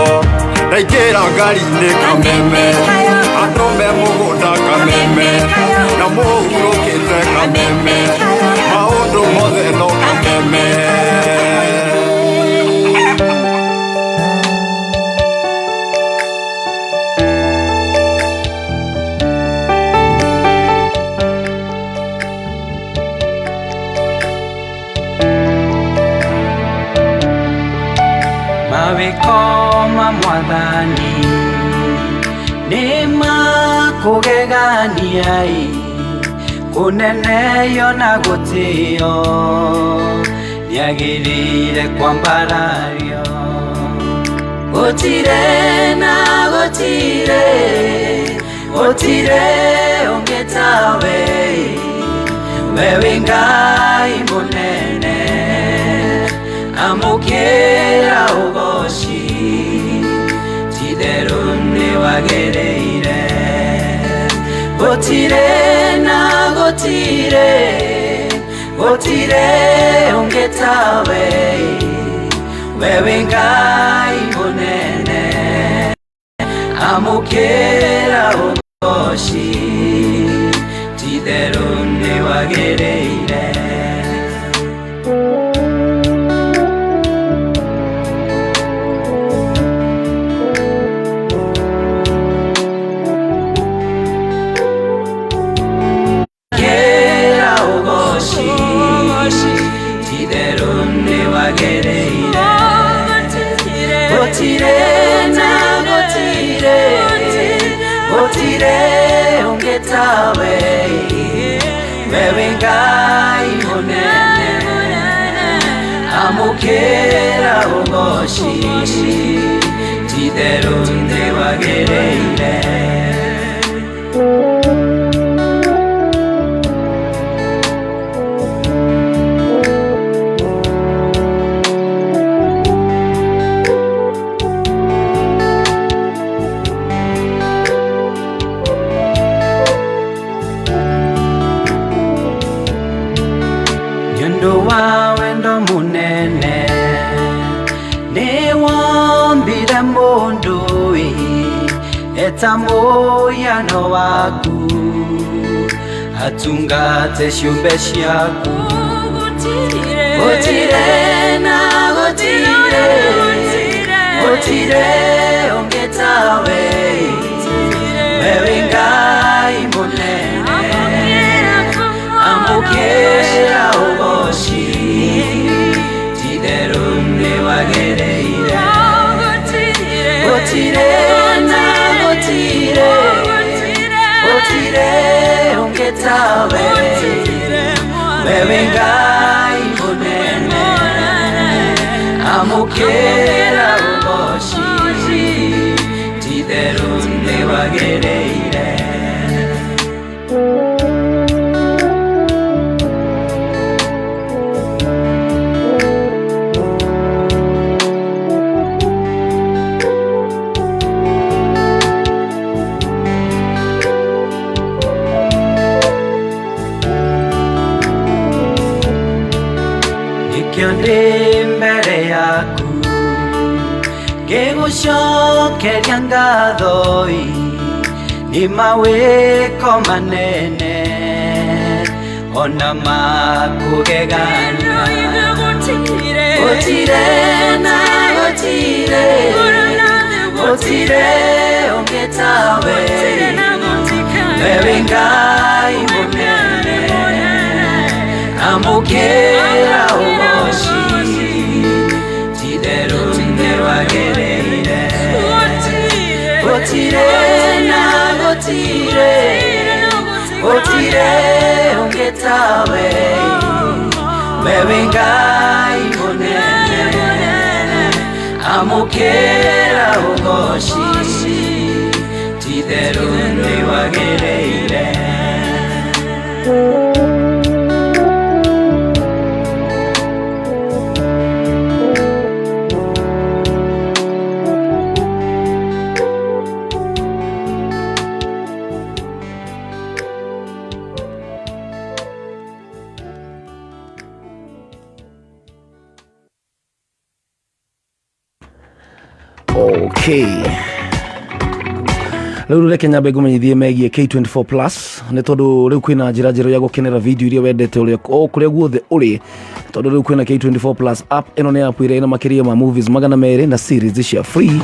ndaingĩra ngari-inĩ kameme, andũ me mũgũnda kameme, na mũhurũkĩte kameme, maũndũ mothe no kameme. Mawĩko ma Mwathani nĩ makũgegania, kũneneo na gũtĩo nĩagĩrĩire kwambarario. Gũtirĩ ũngĩ tawe, we wĩ Ngai mũnene, amũkĩra ũgooci, ti-therũ nĩ wagĩrĩire. Gũtirĩ ũngĩ tawe, we wĩ Ngai mũnene, amũkĩra ũgooci, ti-therũ nĩ wagĩrĩire. Ti-therũ nĩ gotire na gotire ongetawe wewe Ngai munene amukira ugoshi titero ndewagereire wendo munene ne wambira mondui etamoyano waku atungate ciumbe ciaku gotire na gotire ongetawe wewe Ngai munene amukira ugoshi tiderunde wagereire gotire na gotire ongetawe wewe Ngai munene amukira ugoshi tiderunde wagereire mbere yaku ngĩgũcokeria ngatho nĩ mawĩko manene ona makũgegania gotire na gotire ongetawe wewe Ngai munene amukira ugoshi tiderunde wagereire gotire na gotire ongetawe wewe Ngai munene amukira ugoshi tiderunde wagereire Okay. Riu reke nyambe ngumenyithie megie K24 Plus ni tondu riu kwina njira njeru ya gukenera video iria wendete uria kuria guothe uri tondu riu kwina K24 Plus app ino ni app iria ina makiria ma movies magana meri na series cia free.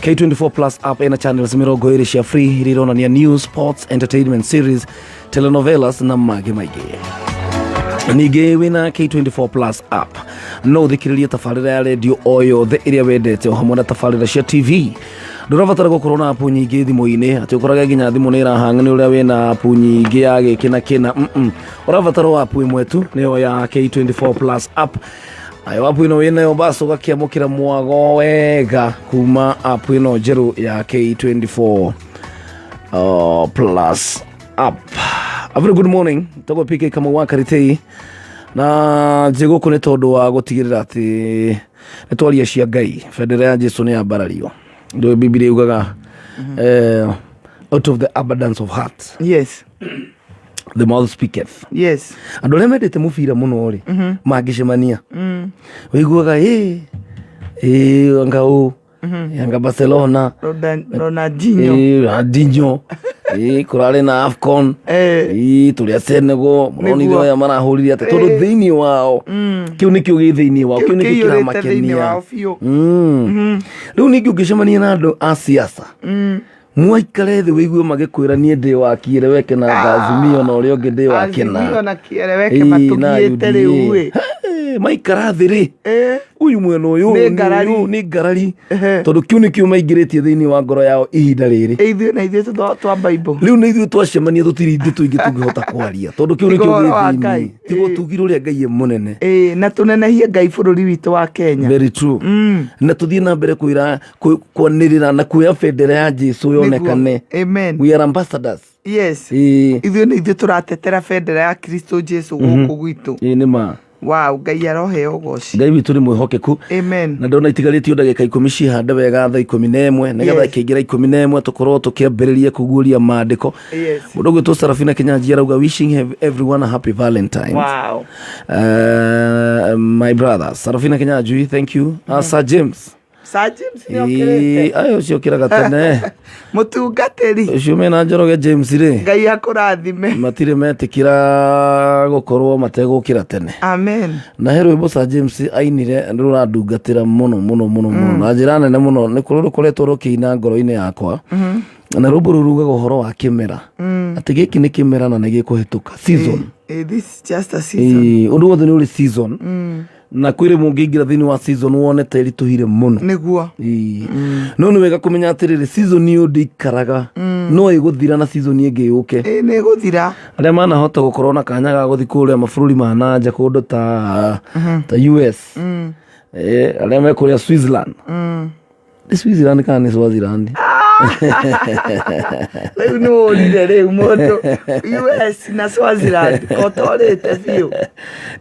K24 Plus app ina channels 20 cia free iria ironania news, sports, entertainment series, telenovelas na mangĩ maingĩ. Ningĩ wina K24 Plus app no thikiririe tabarĩra ya radio o yothe iria wendete o hamwe na tabarĩra cia TV. Ndũrabatara gũkorwo na app nyingĩ thimũ-inĩ atĩ ũkoraga nginya thimũ nĩ ĩrahanga nĩ ũrĩa wĩna app nyingĩ ya gĩkĩna ũrabatara app ĩmwe tu nĩyo ya K24 Plus app. Ayo app ĩno wĩnayo basi ũgakĩamũkĩra mwago wega kuma app ĩno njerũ ya K24 Plus app. A very good morning. Tagwo PK kama wa Karitei na njiguku nĩ tondũ wa gũtigĩrĩra atĩ nĩ twaria cia Ngai. Bendera ya Jesũ nĩ yambarario. Ndio Biblia yugaga out of the abundance of heart. Yes. The mouth speaketh. Yes. Andũ arĩa mendete mũbira mũno rĩ mangĩcemania. Wĩiguaga ngao Yanga Barcelona Ronaldinho kurare na AFCON tulia Senegal monithio ya marahurire ate tondu thiini wao kiu nikio gi thiini wao kiu nikio kiramakenia riu ningi ungicemania na andu a siasa mwaikare thi wigue magikwira nie ndi wa Kieleweke na Azimio na uria ungi ndi wa Kina Azimio na Kieleweke matugiete riu maikara thĩ rĩ uyu mwena uyu nĩ ngarari tondu kiu nikio maingĩrĩtie thĩinĩ wa ngoro yao ihinda rĩrĩ ithuĩ na ithuĩ twa Bible rĩu nĩ ithuĩ twacemania tũtirindi tũingĩ tũngĩhota kwaria tondu kiu nikio thĩinĩ tiguo tugire ũrĩa Ngai mũnene na tũnenehie Ngai bũrũri witũ wa Kenya. Very true. Na tuthiĩ na mbere kwanĩrĩra na kuoya bendera ya Jesu yonekane. Amen. We are ambassadors. Yes. Ithuĩ nĩ ithuĩ tũratetera bendera ya Kristo Jesu gũkũ gwitũ. Nĩ ma. Wow, Ngai aroheo ũgooci. Ngai witũ nĩ mwĩhokeku. Amen. Na ndona itigarĩtio ndagĩka 10 cihande wega thaa 11 nĩgetha kĩingĩra 11 tũkorwo tũkĩambĩrĩria kũguũria maandĩko. Mũndũ ũgwĩtwo Sarafina Kinyanjia arauga wishing everyone a happy Valentine. Wow. My brother Sarafina Kinyanjia, thank you. Sir James nĩ okĩrĩte. Ayo ciokĩraga tene. Mũtungatĩri. Ũcio mena Njoroge James rĩ. Ngai akũrathime. Matirĩ metĩkĩra gũkorwo mategũkĩra tene. Amen. Na he rwĩmbo Sir James ainire rũrandungatĩra mũno na njĩra nene mũno nĩ rũkoretwo rũkĩina ngoro-inĩ yakwa. Na rũmbo rũu rugaga ũhoro wa kĩmera atĩ gĩkĩ nĩ kĩmera na nĩ gĩkũhĩtũka season. This is just a season. Ũndũ wothe nĩ ũrĩ season. Na kwĩrĩ mũngĩingĩra thĩinĩ wa season wone tĩri tũhire mũno nĩguo no nĩ wega kũmenya atĩrĩrĩ season ĩyo ndĩikaraga no ĩgũthira na season ĩngĩ yũke nĩ ĩgũthira. Arĩa manahota gũkorwo na kanya ga gũthiĩ kũrĩa mabũrũri ma nanja kũndũ ta US arĩa me kũrĩa Switzerland Switzerland kana nĩ Swaziland rĩu nĩ ũrire rĩu mũndũ US na Swaziland kotũrĩte biũ.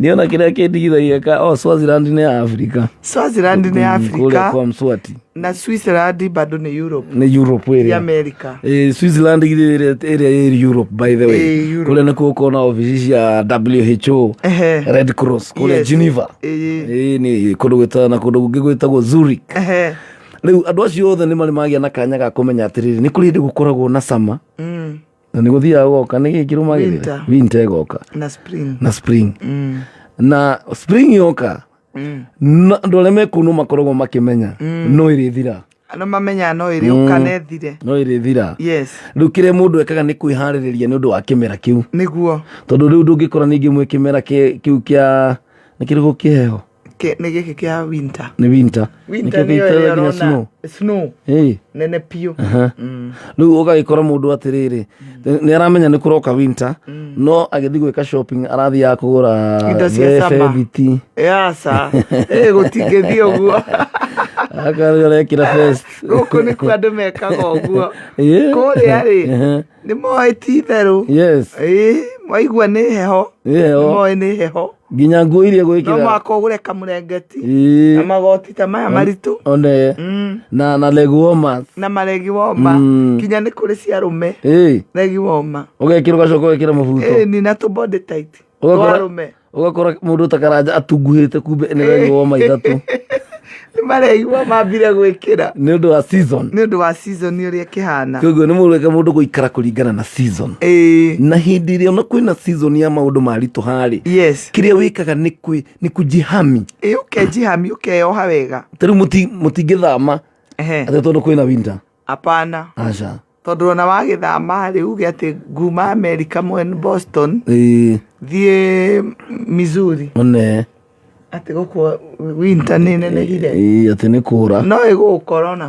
Niona kĩrĩa kĩndigithagia Swaziland nĩ Africa. Swaziland nĩ Africa kũrĩa kwa Mswati. Na Switzerland bado nĩ Europe. Nĩ Europe ĩrĩa. America. Switzerland ĩrĩa ĩ Europe by the way. Kũrĩa nĩ kũrĩ na ofici cia WHO, Red Cross kũrĩa Geneva. Nĩ kũndũ gwĩtagwo na kũndũ kũngĩ gwĩtagwo Zurich. Rĩu andũ acio othe nĩ marĩ magĩa na kanya ga kũmenya atĩrĩrĩ nĩ kũrĩ hĩndĩ gũkoragwo na sama na nĩ gũthiaga goka nĩ gĩkĩrũmagĩrĩra winter goka na spring na spring yoka andũ arĩa mekũu no makoragwo makĩmenya no ĩrĩthira. Ano mamenya no ĩrĩũka na ĩthire. No ĩrĩthira. Yes. Rĩu kĩrĩa mũndũ ekaga nĩ kwĩharĩrĩria nĩ ũndũ wa kĩmera kĩu. Nĩguo. Tondũ rĩu ndũngĩkora ningĩ mwĩ kĩmera kĩu kĩa nĩ kĩrĩkũ kĩheho. Nĩ gĩkĩ kĩa winter. Nĩ winter. Winter nĩyo ĩrona snow. Nene piũ. Rĩu ũgagĩkora mũndũ atĩrĩrĩ nĩ aramenya nĩ kũroka winter no agĩthiĩ gwĩka shopping arathiaga kũgũra indo cia sama. Yasa. Gũtingĩthiĩ ũguo. Akarekĩra vest. Gũkũ nĩ kwa andũ mekaga ũguo. Kũrĩa rĩ nĩ moĩ ti itherũ. Yes. Waigua nĩ heho. Moĩ nĩ heho. Nginya nguo iria gwĩkĩra. No makogũre kamũrengeti na magoti ta maya maritũ. One na leg warmers. Na maregi warmer. Kinya nĩ kũrĩ cia arũme. Leg warmer. Ũgekĩra ũgacoka ũgekĩra mũbuto. Ni na tũ body tight. Twa arũme. Ũgakora mũndũ ta Karanja atunguhĩte kumbe nĩ leg warmer ithatũ. Nĩ maregi mambire gwĩkĩra. Nĩ ũndũ wa season. Nĩ ũndũ wa season ũrĩa kĩhana. Koguo nĩ mwega mũndũ gũikara kũringana na season. Na hĩndĩ ĩrĩa ona kwĩna season ya maũndũ maritũ harĩ. Yes. Kĩrĩa wĩkaga nĩ kũjihami. Ũkejihami ũkeyoha wega. Tarĩu mũtingĩthama atĩ tondũ kwĩna winter. Apana. Aca. Tondũ ona wagĩthama rĩ uge atĩ nguma America mwena Boston thiĩ Missouri. One atĩ gũkũ winter nĩ nenehire. Atĩ nĩ kũra. No ĩgũkorona.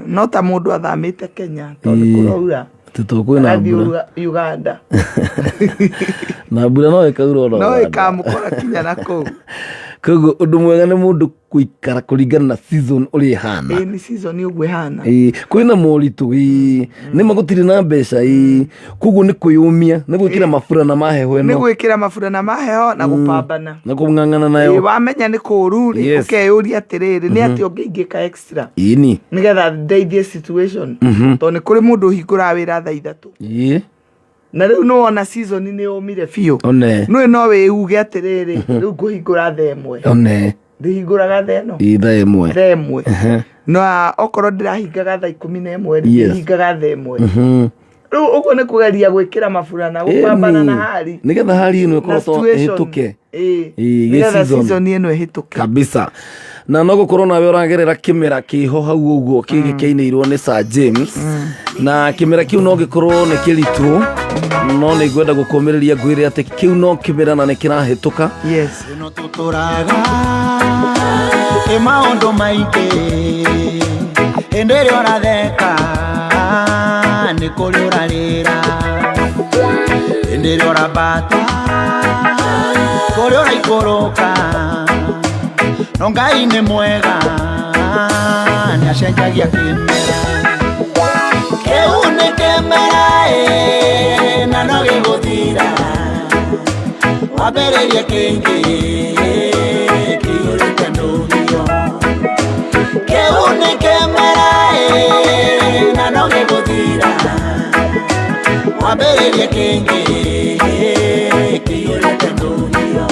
No ta mũndũ athamĩte Kenya tondũ kũraura. Tũkwĩna mbura Uganda. Na mbura no ĩkaura ona. No ĩkamũkora kinya na kũu. Koguo ũndũ mwega nĩ mũndũ gũikara kũringana na season ũrĩa ĩhana. Nĩ season ũguo ĩhana. Kwĩna moritũ nĩ magũtirĩ na mbeca koguo nĩ kwĩyũmia nĩ gwĩkĩra maburana ma heho ĩno. Nĩ gwĩkĩra maburana ma heho na gũpambana. Na kũng'ang'ana nayo. Wamenya nĩ kũũru rĩ ũkeyũria atĩrĩrĩ nĩ atĩ ũngĩingĩka extra. Nĩgetha ndeithie situation. Tondũ nĩ kũrĩ mũndũ ũhingũraga wĩra thaa 3. Na rĩu no ona season nĩ yũmire biũ. Nũĩ no wĩuge atĩrĩrĩ rĩu ngũhingũra thaa 1. Ndĩhingũraga thaa ĩno. Thaa 1. No okorwo ndĩrahingaga thaa 11 ndĩhingaga thaa 1. Uko ne kugeria gwikira mafurana gupambana na hali nigetha hali ino ikorwo ihituke nigetha season ino ihituke kabisa na no gukorwo nawe uragerera kimera kiho hau uguo kigikiinirwo ni Sir James na kimera kiu no gikorwo ni kiritu no ni gwenda gukomereria ngwire ati kiu no kimera na ni kirahituka yes no tuturaga maundu maingi endere oratheka ni kuri urarira endere orabata kuri uraikoroka no Ngai ni mwega ni acenjagia kimera kiu ni kimera na no giguthira wambĩrĩrie kĩngĩ kĩiyũrĩte ndũgio kĩu nĩ kĩmera na no gĩgũthira wambĩrĩrie kĩngĩ kĩiyũrĩte ndũgio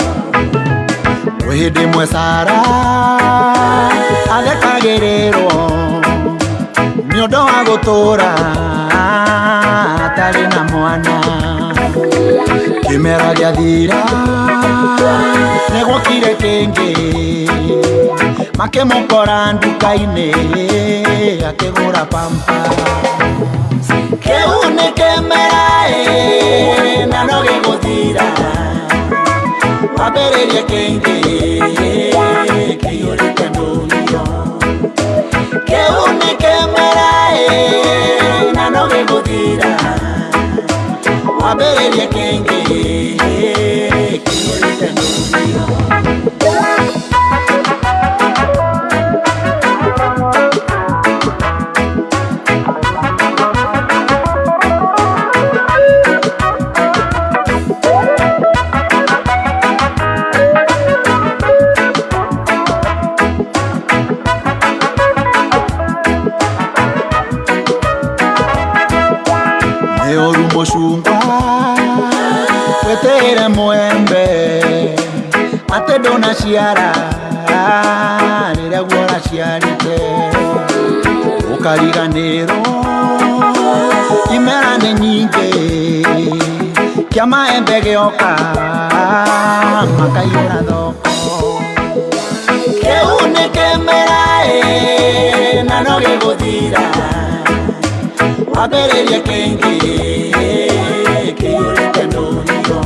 gwĩ hĩndĩ ĩmwe Sara athekagĩrĩrwo nĩ ũndũ wa gũtũũra atarĩ na mwana kimera gĩathira nĩgũkire kĩngĩ makĩmũkora nduka-inĩ akĩgũra pampa kĩu nĩ kĩmera na no gĩgũthira wambĩrĩrie kĩngĩ kĩiyũrĩte ndũgio kĩu nĩ kĩmera na no gĩgũthira wambĩrĩrie kĩngĩ kĩiyũrĩte ndũgio mucungwa wetere mwembe ate ndona ciara rĩrĩa guora ciarĩte ũkariganĩrwo imera nĩ nyingĩ kĩa maembe gĩoka makaiyũra thoko kĩu nĩ kĩmera na no gĩgũthira wambĩrĩrie kĩngĩ kĩiyũrĩte ndũgio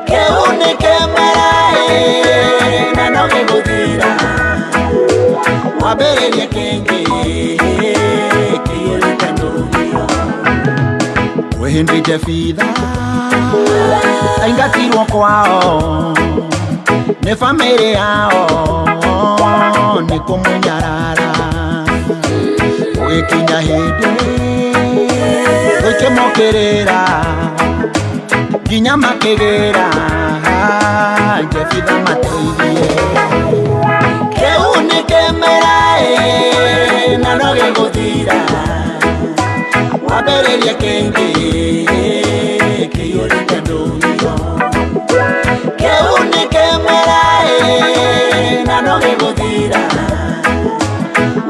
kĩu nĩ kĩmera na no gĩgũthira wambĩrĩrie kĩngĩ kĩiyũrĩte ndũgio gwĩ hĩndĩ Jefitha aingatirwo kwao nĩ bamĩrĩ yao nĩ kũmũnyarara gũgĩkinya hĩndĩ gũkĩmũkĩrĩra nginya makĩgĩra Jefitha mateithie kĩu nĩ kĩmera na no gĩgũthira wambĩrĩrie kĩngĩ kĩiyũrĩte ndũgio kĩu nĩ kĩmera na no gĩgũthira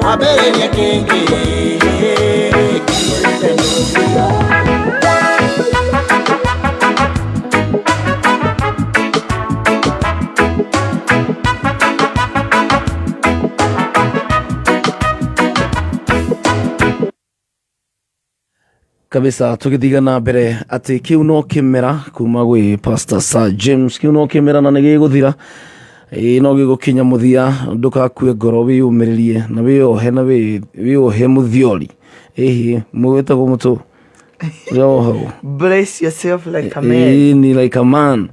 wambĩrĩrie kĩngĩ kĩiyũrĩte ndũgio kabisa tugithiga na mbere ati kiu no kimera kuma gwi Pastor Sir James kiu no kimera na nigiguthira no gigukinya muthia ndukakue ngoro wiyumiririe na wiyohe na wiyohe muthiori mwetagwo mutu brace yourself like a man ni like a man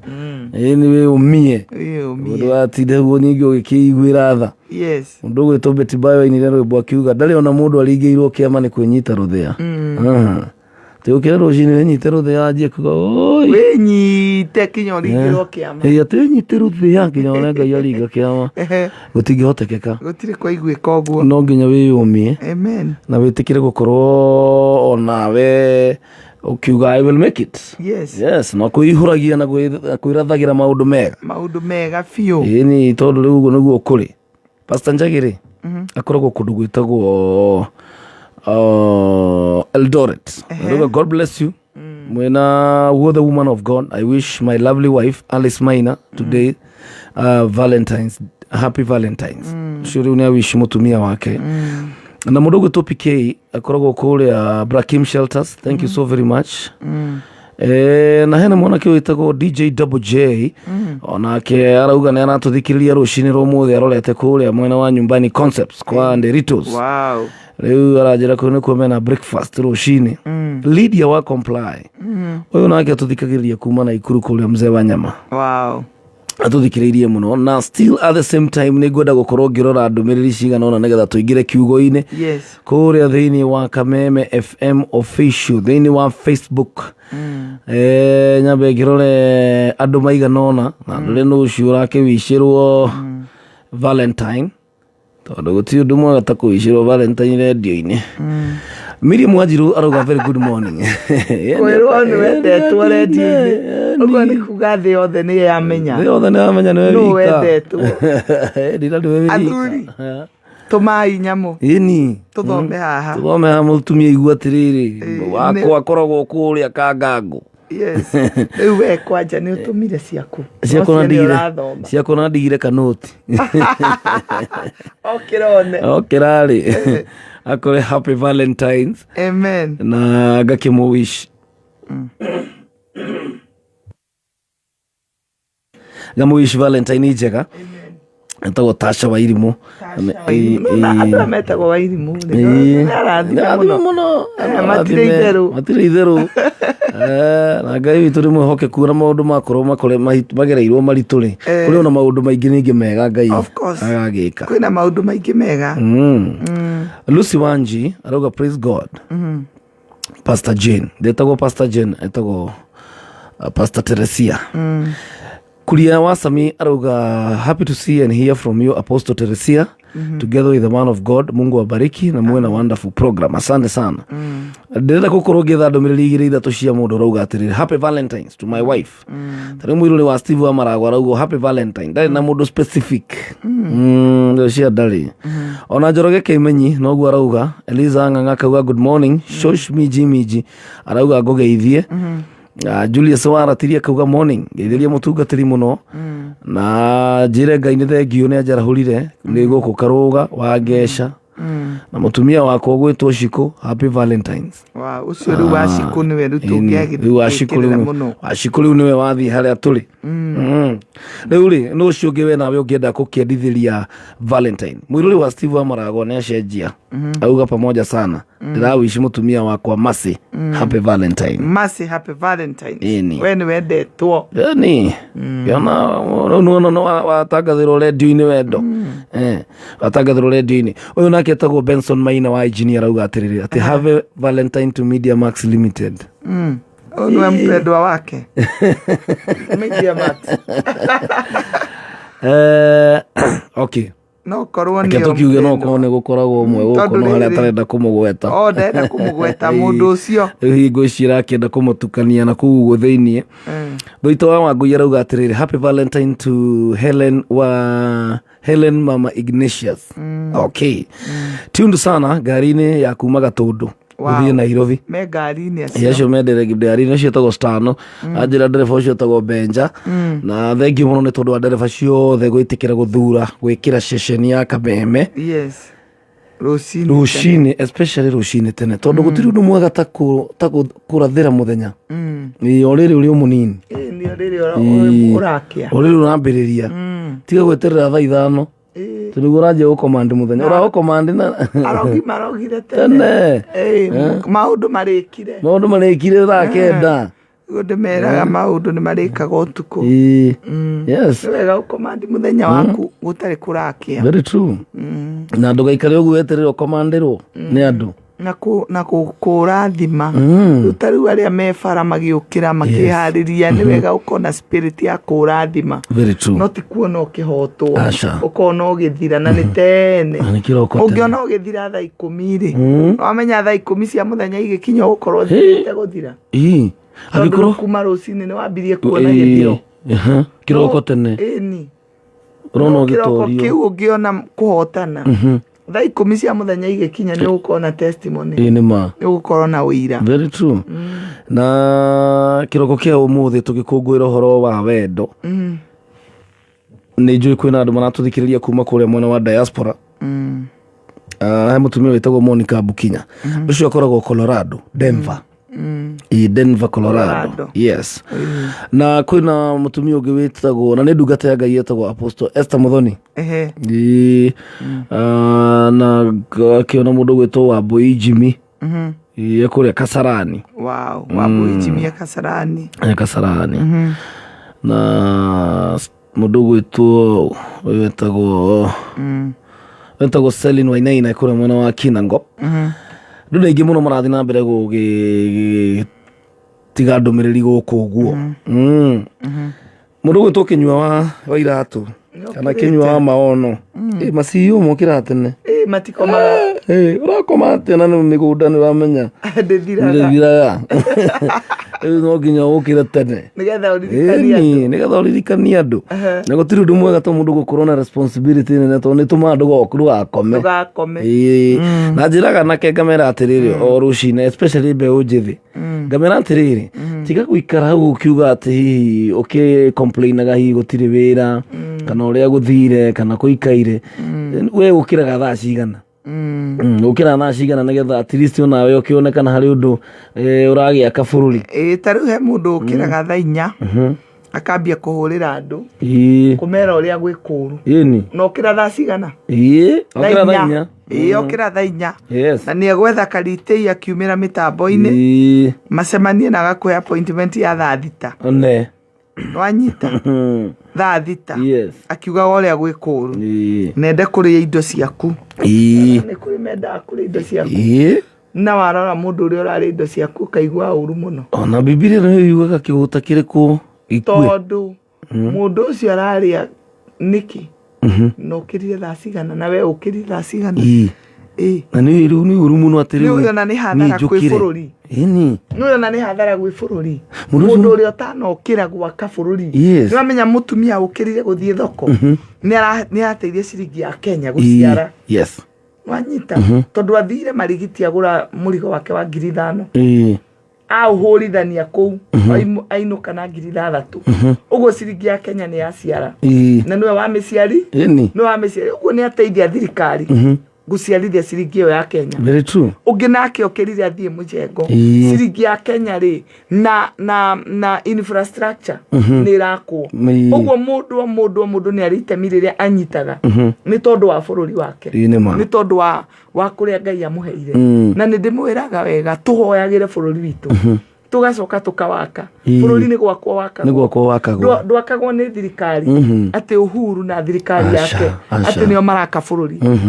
ni wiyumie undu atinde guo ningi ugikiiguira tha yes undu gwitwo Betty Bayo inire rwimbo akiuga ndari ona mundu aringiirwo kiama ni kwinyita ruthia Tukira rojini nyite ruthia ajie kuga oi we nyite kinyo ringiro kiama ate nyite ruthia kinyo na Ngai aringa kiama gutingihotekeka gutire kwa igwika oguo no nginya wiyumie amen na witikire gukorwo onawe ukiuga I will make it yes no kuihuragia na kuirathagira maundu mega fiu ni tondu riu uguo niguo kuri Pastor Njagiri akoragwo kundu gwitagwo Eldoret. God bless you. When the woman of God, I wish my lovely wife Alice Maina today Valentine's, happy Valentine's. Sure una wish mutumia wake. Na mudogo to PK akoragwo kule Brakim Shelters. Thank you so very much. Na hena mwana kio itago DJ Double J. Onake arauga ne aratuthikiria rucini rumuthe arorete kule mwena wa nyumbani Concepts kwa Nderitos. Wow. Leo arajira ko niko mena breakfast rucini. Lydia wa comply. Oyo nake atuthikiria kuma na ikuru kule mzee wa nyama. Wow. Atuthikiririe muno na still at the same time ni gwenda gukorwo ngirora ndumiriri cigana ona nigetha tuingire kiugo-ini. Yes. Kuria thiini wa Kameme FM official thiini wa Facebook. Nyambe ngirore andu maigana ona na ndure no ucio urakewicirwo Valentine. Tondu guti undu mwega ta kuwicirwo Valentine radio-ini. Miriam Wanjiru arauga very good morning. Kwirwo ni wendetwo radio-ini. Ugo ni kuga thi yothe ni yamenya. Thi yothe ni yamenya ni no wika. wendetwo. Ndira ndwe wika. Athuri. Tumai nyamu. Ini. Tuthome haha. Tuthome haha mutumia igua atiriri. Wako akoragwo kuria Kangangu. Yes. Riu we kwanja ni utumire ciaku. Ciaku na ndigire kanoti. Okirone. Okirari. Akore happy Valentine's. Amen. Na gakimu wish. Gamu wish Valentine njega. Etago Tasha wa irimu. Andũ metagwo wa irimu. Nĩarathima mũno. Matirĩ itherũ. Na Ngai witũ nĩ mwĩhokeku na maũndũ makorwo magereirwo maritũ-rĩ. Kũrĩ ona maũndũ maingĩ ningĩ mega Ngai agagĩka. Kwĩna maũndũ maingĩ mega. Lucy Wanji arauga praise God. Pastor Jane. Ndetagwo Pastor Jane, etagwo Pastor Teresia. Kuria Wasami arauga happy to see and hear from you Apostle Teresia together with the man of God. Mungu awabariki na muwe na wonderful program. Asante sana. Ndenda gukorwo ngitha ndumiriri igiri ithatu cia mundu arauga atiriri happy Valentine's to my wife. Tari mwiruri wa Steve wa Maragwa arauga happy Valentine. Ndari na mundu specific. Ndio cia ndari. Ona Njoroge Kimenyi noguo arauga Eliza Ng'ang'a akauga good morning. Shosh miji arauga ngogeithie. Julius Waratiria kauga morning ngeithĩria mũtungatĩri mũno na njĩre Ngai nĩ thengio nĩ anjarahũrire nĩ gũkũ Karũga wa Ngesha na mũtumia wako ũgwĩtwo Shiko happy Valentines. Wow, ucio rĩu wa Shiko nĩwe rĩu tũngĩagĩrĩra mũno. Wa Shiko rĩu nĩwe wathiĩ harĩa tũrĩ. Rĩu-rĩ nĩ ũcio ũngĩ we nawe ũngĩenda gũkĩendithĩria Valentine. Mũirũrĩ wa Steve wa Maragwa nĩ acenjia auga pamoja sana ndĩrawishi mũtumia wakwa Mercy happy Valentine. Mercy happy Valentine. We nĩ wendetwo. Ni yona no watangathĩrwo radio-inĩ wendo. Watangathĩrwo radio-inĩ. Ũyũ nake etagwo Benson Maina wa engineer auga atĩrĩrĩ atĩ have Valentine to Media Max Limited. Nĩwe mpendwa wake. Media Max. Okay. No korwo nĩ tukiuge no korwo nĩ gũkoragwo ũmwe gũkũ no harĩa atarenda kũmũgweta. Ndenda kũmũgweta mũndũ ũcio. Hingo ici arakĩenda kũmũtukania na kũu ũguo thĩiniĩ. Thoito wa Wangũi arauga atĩrĩrĩ happy Valentine to Helen Mama Ignatius. Okay. Tundu sana ngari-inĩ ya kuma Gatũndũ gũthiĩ Nairobi. Me ngari-inĩ acio. Yacio mendere ngari-inĩ acio etagwo Stano. Anjĩra ndereba ũcio etagwo Benja. Na thengiũ mũno nĩ tondũ wa ndereba ciothe gwĩtĩkĩra gũthura gwĩkĩra ceceni ya Kameme. Yes. Rũcinĩ especially rũcinĩ tene tondũ gũtirĩ ũndũ mwega ta kũrathĩra mũthenya. Orĩrĩ ũrĩ mũnini. Nĩ ũrakĩa. Orĩrĩ ũrambĩrĩria. Tiga gweterera thaa ithano. Tũnĩguo ũranjia gũkomandi mũthenya. Ũragũkomandi na marogire tene. Maũndũ marĩkire thaa kenda. Ndĩmeraga maũndũ nĩ marĩkaga ũtukũ. Yes. Nĩ wega gũkomandi mũthenya waku gũtarĩ kũrakĩa. Very true. Na ndũgaikare ũguo weterere ũkomandĩrwo nĩ andũ. Na kũrathima. Rĩu ta rĩu arĩa me bara magĩũkĩra makĩharĩria nĩ wega ũkona spirit ya kũrathima. Very true. No ti kuona ũkĩhotwo. Ũkona ũgĩthira na nĩ tene. Ũngĩona ũgĩthira thaa 10-rĩ. Wamenya thaa 10 cia mũthenya igĩkinya ũgũkorwo thirĩte gũthira. Agĩkorwo kuma rũcinĩ nĩ wambirie kuona gĩthiro. Kĩroko tene. Ũrona ũgĩtorio. Kĩu ũngĩona kũhotana. thaa 10 cia muthenya igikinya ni ugukorwo na testimony ni ma ni ugukorwo na uira very true na kiroko kia umuthi tugikungwira horo wa wendo ni njui kwina andu maratuthikiriria kuma kuria mwena wa diaspora he mutumia witagwo Monica Bukinya ucio akoragwo Colorado Denver Denver Colorado yes na kwina mutumia ungi witagwo na ni ndungata ya Ngai yetagwo Apostle Esther Muthoni na kiona mundu gwitwo wa Boy Jimmy kuria Kasarani wow wa Boy Jimmy Kasarani na mundu gwitwo wetagwo Selin Wainaina kuria mwena wa Kinango ndu ingi muno marathi na mbere tiga ndumiriri guku uguo mundu gwitwo Kinyua wa iratu kana Kinyua wa maono macio mokira tene matikomaga urakoma tena ni migunda ni ramenya ndithiraga no nginya ukire tene nigetha uririkania andu na gutiri undu mwega to mundu gukorwo na responsibility nene to ni tuma andu gokuru gakome na njiraga nake ngamera atiriri o rucine especially mbeu njithi ngamera atiriri tiga guikara hau ukiuga ati okay complainaga hi gutiri wira kana uria guthire kana kuikaire we ukiraga thaa cigana ukira thaa cigana nigetha at least onawe ukionekana hari undu uragia kabururi taru he mundu ukiraga thaa 4 akambia kuhurira andu kumera uria gwikuru no ukira thaa cigana ukira thaa 4 ukira thaa 4 na ni gwetha Karitei akiumira mitambo-ini macemanie na gakuhe appointment ya thaa 6 ne wanyita thaa 6 akiuga uria gwikuru nende kuria indo ciaku ni kuri menda kuria indo ciaku na warora mundu uria urari indo ciaku kaigua uru muno ona Biblia no yugaga kihuta kiriku tondu mundu ucio araria niki no kirire thaa cigana na we ukirire thaa cigana na ni uru muno atiri uyu na ni hathara kwi bururi uyu na ni hathara kwi bururi mundu uria utanokira gwaka bururi ni wamenya mutumia ukirire guthie thoko ni ateithia ciringi ya Kenya guciara wanyita tondu athire marigiti agura murigo wake wa 5,000 auhurithania kuu ainuka na 3,000 uguo ciringi ya Kenya ni yaciara na niwe wa miciari uguo ni ateithia thirikari guciarithia ciringi iyo ya Kenya very true ungi nake ukirire athie mujengo ciringi ya Kenya ri na infrastructure ni irakwo uguo mundu ni arite miriria anyitaga ni tondu wa bururi wake ni tondu wa kuria Ngai amuheire na ni ndimwiraga wega tuhoyagire bururi witu tugacoka tukawaka bururi ni gwakwo wakagwo ndwakagwo ni thirikari ati Uhuru na thirikari yake ati nio maraka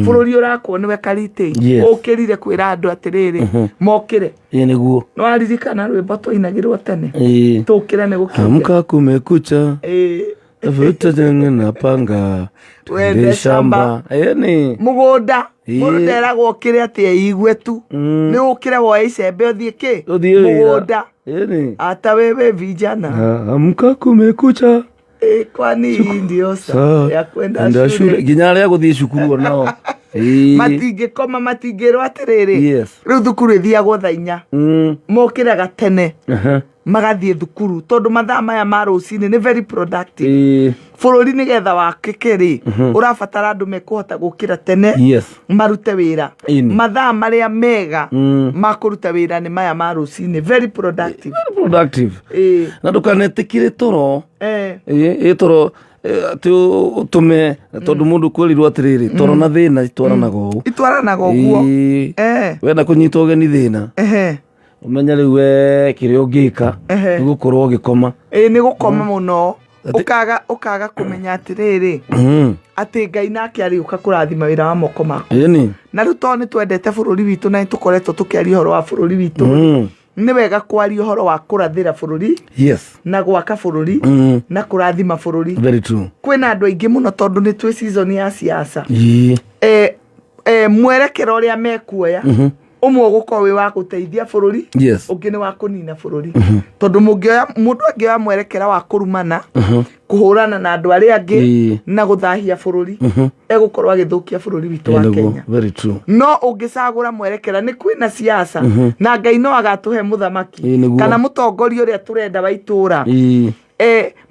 bururi urakwo niwe Karitei ukirire kwira andu atiriri mokire niguo no aririkana rwimbo twainagirwo tene tukire ni gukiria amka kumekucha vuta jenga na panga wende shamba mugunda mundu eragwo ukire ati eigwe tu ni ukire woe icembe uthie ki mugunda ata wewe vijana amka kumekucha kwani ndio saa ya kwenda shule ginya aria guthie cukuru nao matingikoma matingirwo atiriri riu thukuru ithiagwo thaa 4 mokiraga tene magathie thukuru tondu mathaa maya ma rucini ni very productive bururi ni getha wakike ri urabatara andu mekuhota gukira tene marute wira mathaa maria mega makuruta wira ni maya ma rucini very productive na ndukanetikire toro toro ati utume tondu mundu kwerirwo atiriri toro na thina itwaranaga uguo wenda kunyita ugeni thina umenya riu we kire ungika ni gukorwo ugikoma ni gukoma muno ukaga kumenya atiriri ati Ngai nake ariuka kurathima wira wa moko maku na riu to ni twendete bururi witu na nitukoretwo tukiaria horo wa bururi witu ni wega kwaria horo wa kurathira bururi na gwaka bururi na kurathima bururi very true kwina andu aingi muno tondu ni twi season ya siasa mwerekero uria mekuoya umwe gukorwo wi wa guteithia bururi Yes. ungi ni wa kunina bururi tondu mundu angioya mwerekera wa kurumana kuhurana na andu aria angi na guthahia bururi egukorwo agithukia bururi witu wa Kenya. Very true. No ungicagura mwerekera ni kwina siasa na Ngai no agatuhe muthamaki kana mutongoria uria turenda wa itura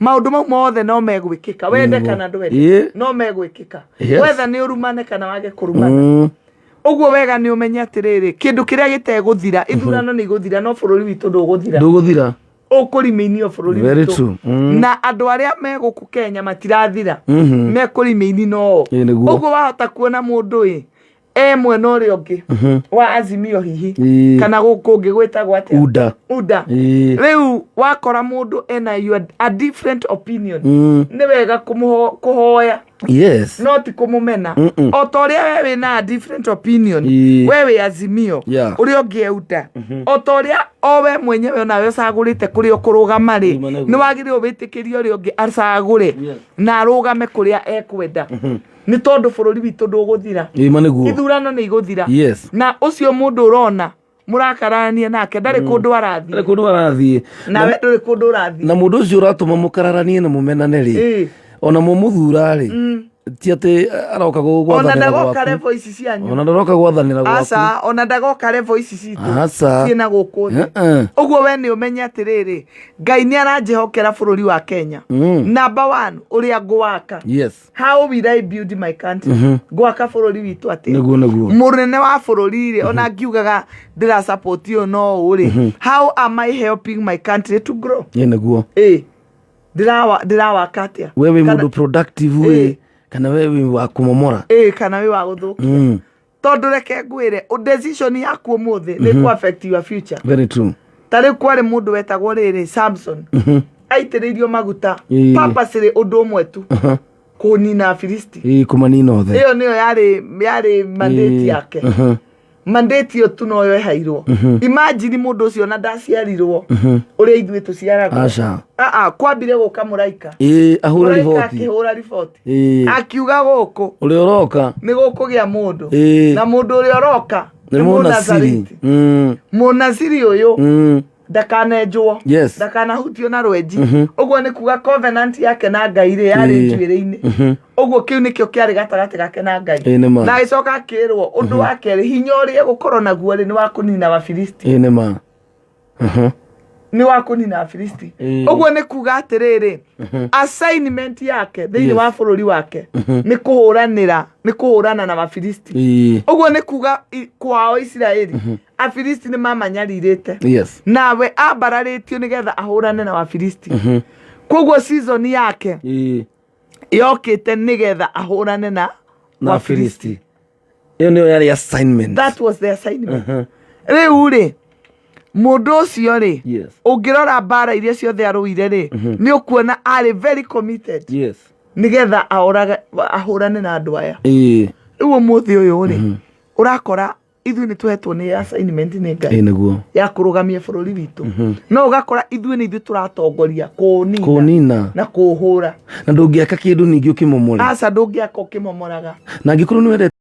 maundu mau mothe no megwikika wende kana ndwende no megwikika wetha ni urumane kana wage kurumana uguo wega ni umenye atiriri kindu kiria giteguthira ithurano ni guthira no bururi witu nduguthira ukuriminio bururi witu na andu aria meguku Kenya matirathira mekuriminio no uguo wahota kuona mundu mwena uria ungi wa Azimio hihi kana gukungi gwetagwo atia UDA riu wakora mundu ena a different opinion ni wega kuhoya no ti kumumena o to ria we wina a different opinion we we Azimio uria ungi UDA o to ria o we mwenyewe nawe cagurite kuri ukurugama ri ni wagirirwo witikirie uria ungi acagure na arugame kuria ekwenda ni tondu bururi witu nduguthira ithurano ni iguthira na ucio mundu urona murakarania nake ndari kundu arathie nawe nduri kundu urathie na mundu ucio uratuma mukararanie na mumenane ri ona mumuthura ri ti ati aroka gwathanira gwaku ona ndagoka level ici cianyu ona ndaroka gwathanira gwaku asa ona ndagoka level ici citu ciina guku uguo we ni umenye atiriri Ngai ni aranjihokera bururi wa Kenya number 1 uria ngwaka how will I build my country gwaka bururi witu ati munene wa bururi ri ona ngiugaga ndira support you no uri how am I helping my country to grow neguo ndirawa katia wewe mundu productive we kana wewe wa kumomora kana wewe wa guthukia tondu reke ngwire decision yaku umuthi ni ku affect your future. Very true. Tari kwari mundu wetagwo riri Samson aitiririo maguta purposely undu umwe tu kunina Filisti kumanina othe iyo niyo yari mandate yake mandate yo tu no yo hairwo imagine mundu ucio na ndaciarirwo uria ithuĩ tuciaragwo kwambire guka muraika ahura riboti akiuga guku uria uroka ni gukugia mundu na mundu uria uroka ni munaziri uyu ndakanenjwo ndakanahutio na rwenji uguo ni kuga covenant yake na Ngai ri yari njuire-ini uguo kiu nikio kiari gatagati gake na Ngai na icoka akirwo undu wake ri hinya uria gukorwo naguo ri ni wa kunina wa Filisti ni wa kunina wa Filisti uguo ni kuga atiriri assignment yake thiini wa bururi wake ni kuhurana na wa Filisti uguo ni kuga kwao Israeli a Filisti ni mamanyaririte nawe ambararitio nigetha ahurane na wa Filisti koguo season yake yokite nigetha ahurane na wa Filisti iyo niyo yari assignment that was the assignment riu ri mundu ucio ri ungirora bara iria ciothe aruire ri ni ukuona ari very committed nigetha ahurane na andu aya riu muthi uyu ri urakora ithuĩ ni tuhetwo ni assignment ni Ngai ya kurugamia bururi witu no ugakora ithuĩ ni ithuĩ turatongoria kunina na kuhura na ndungiaka kindu ningi ukimomora ndungiaka ukimomoraga na ngikorwo ni wendete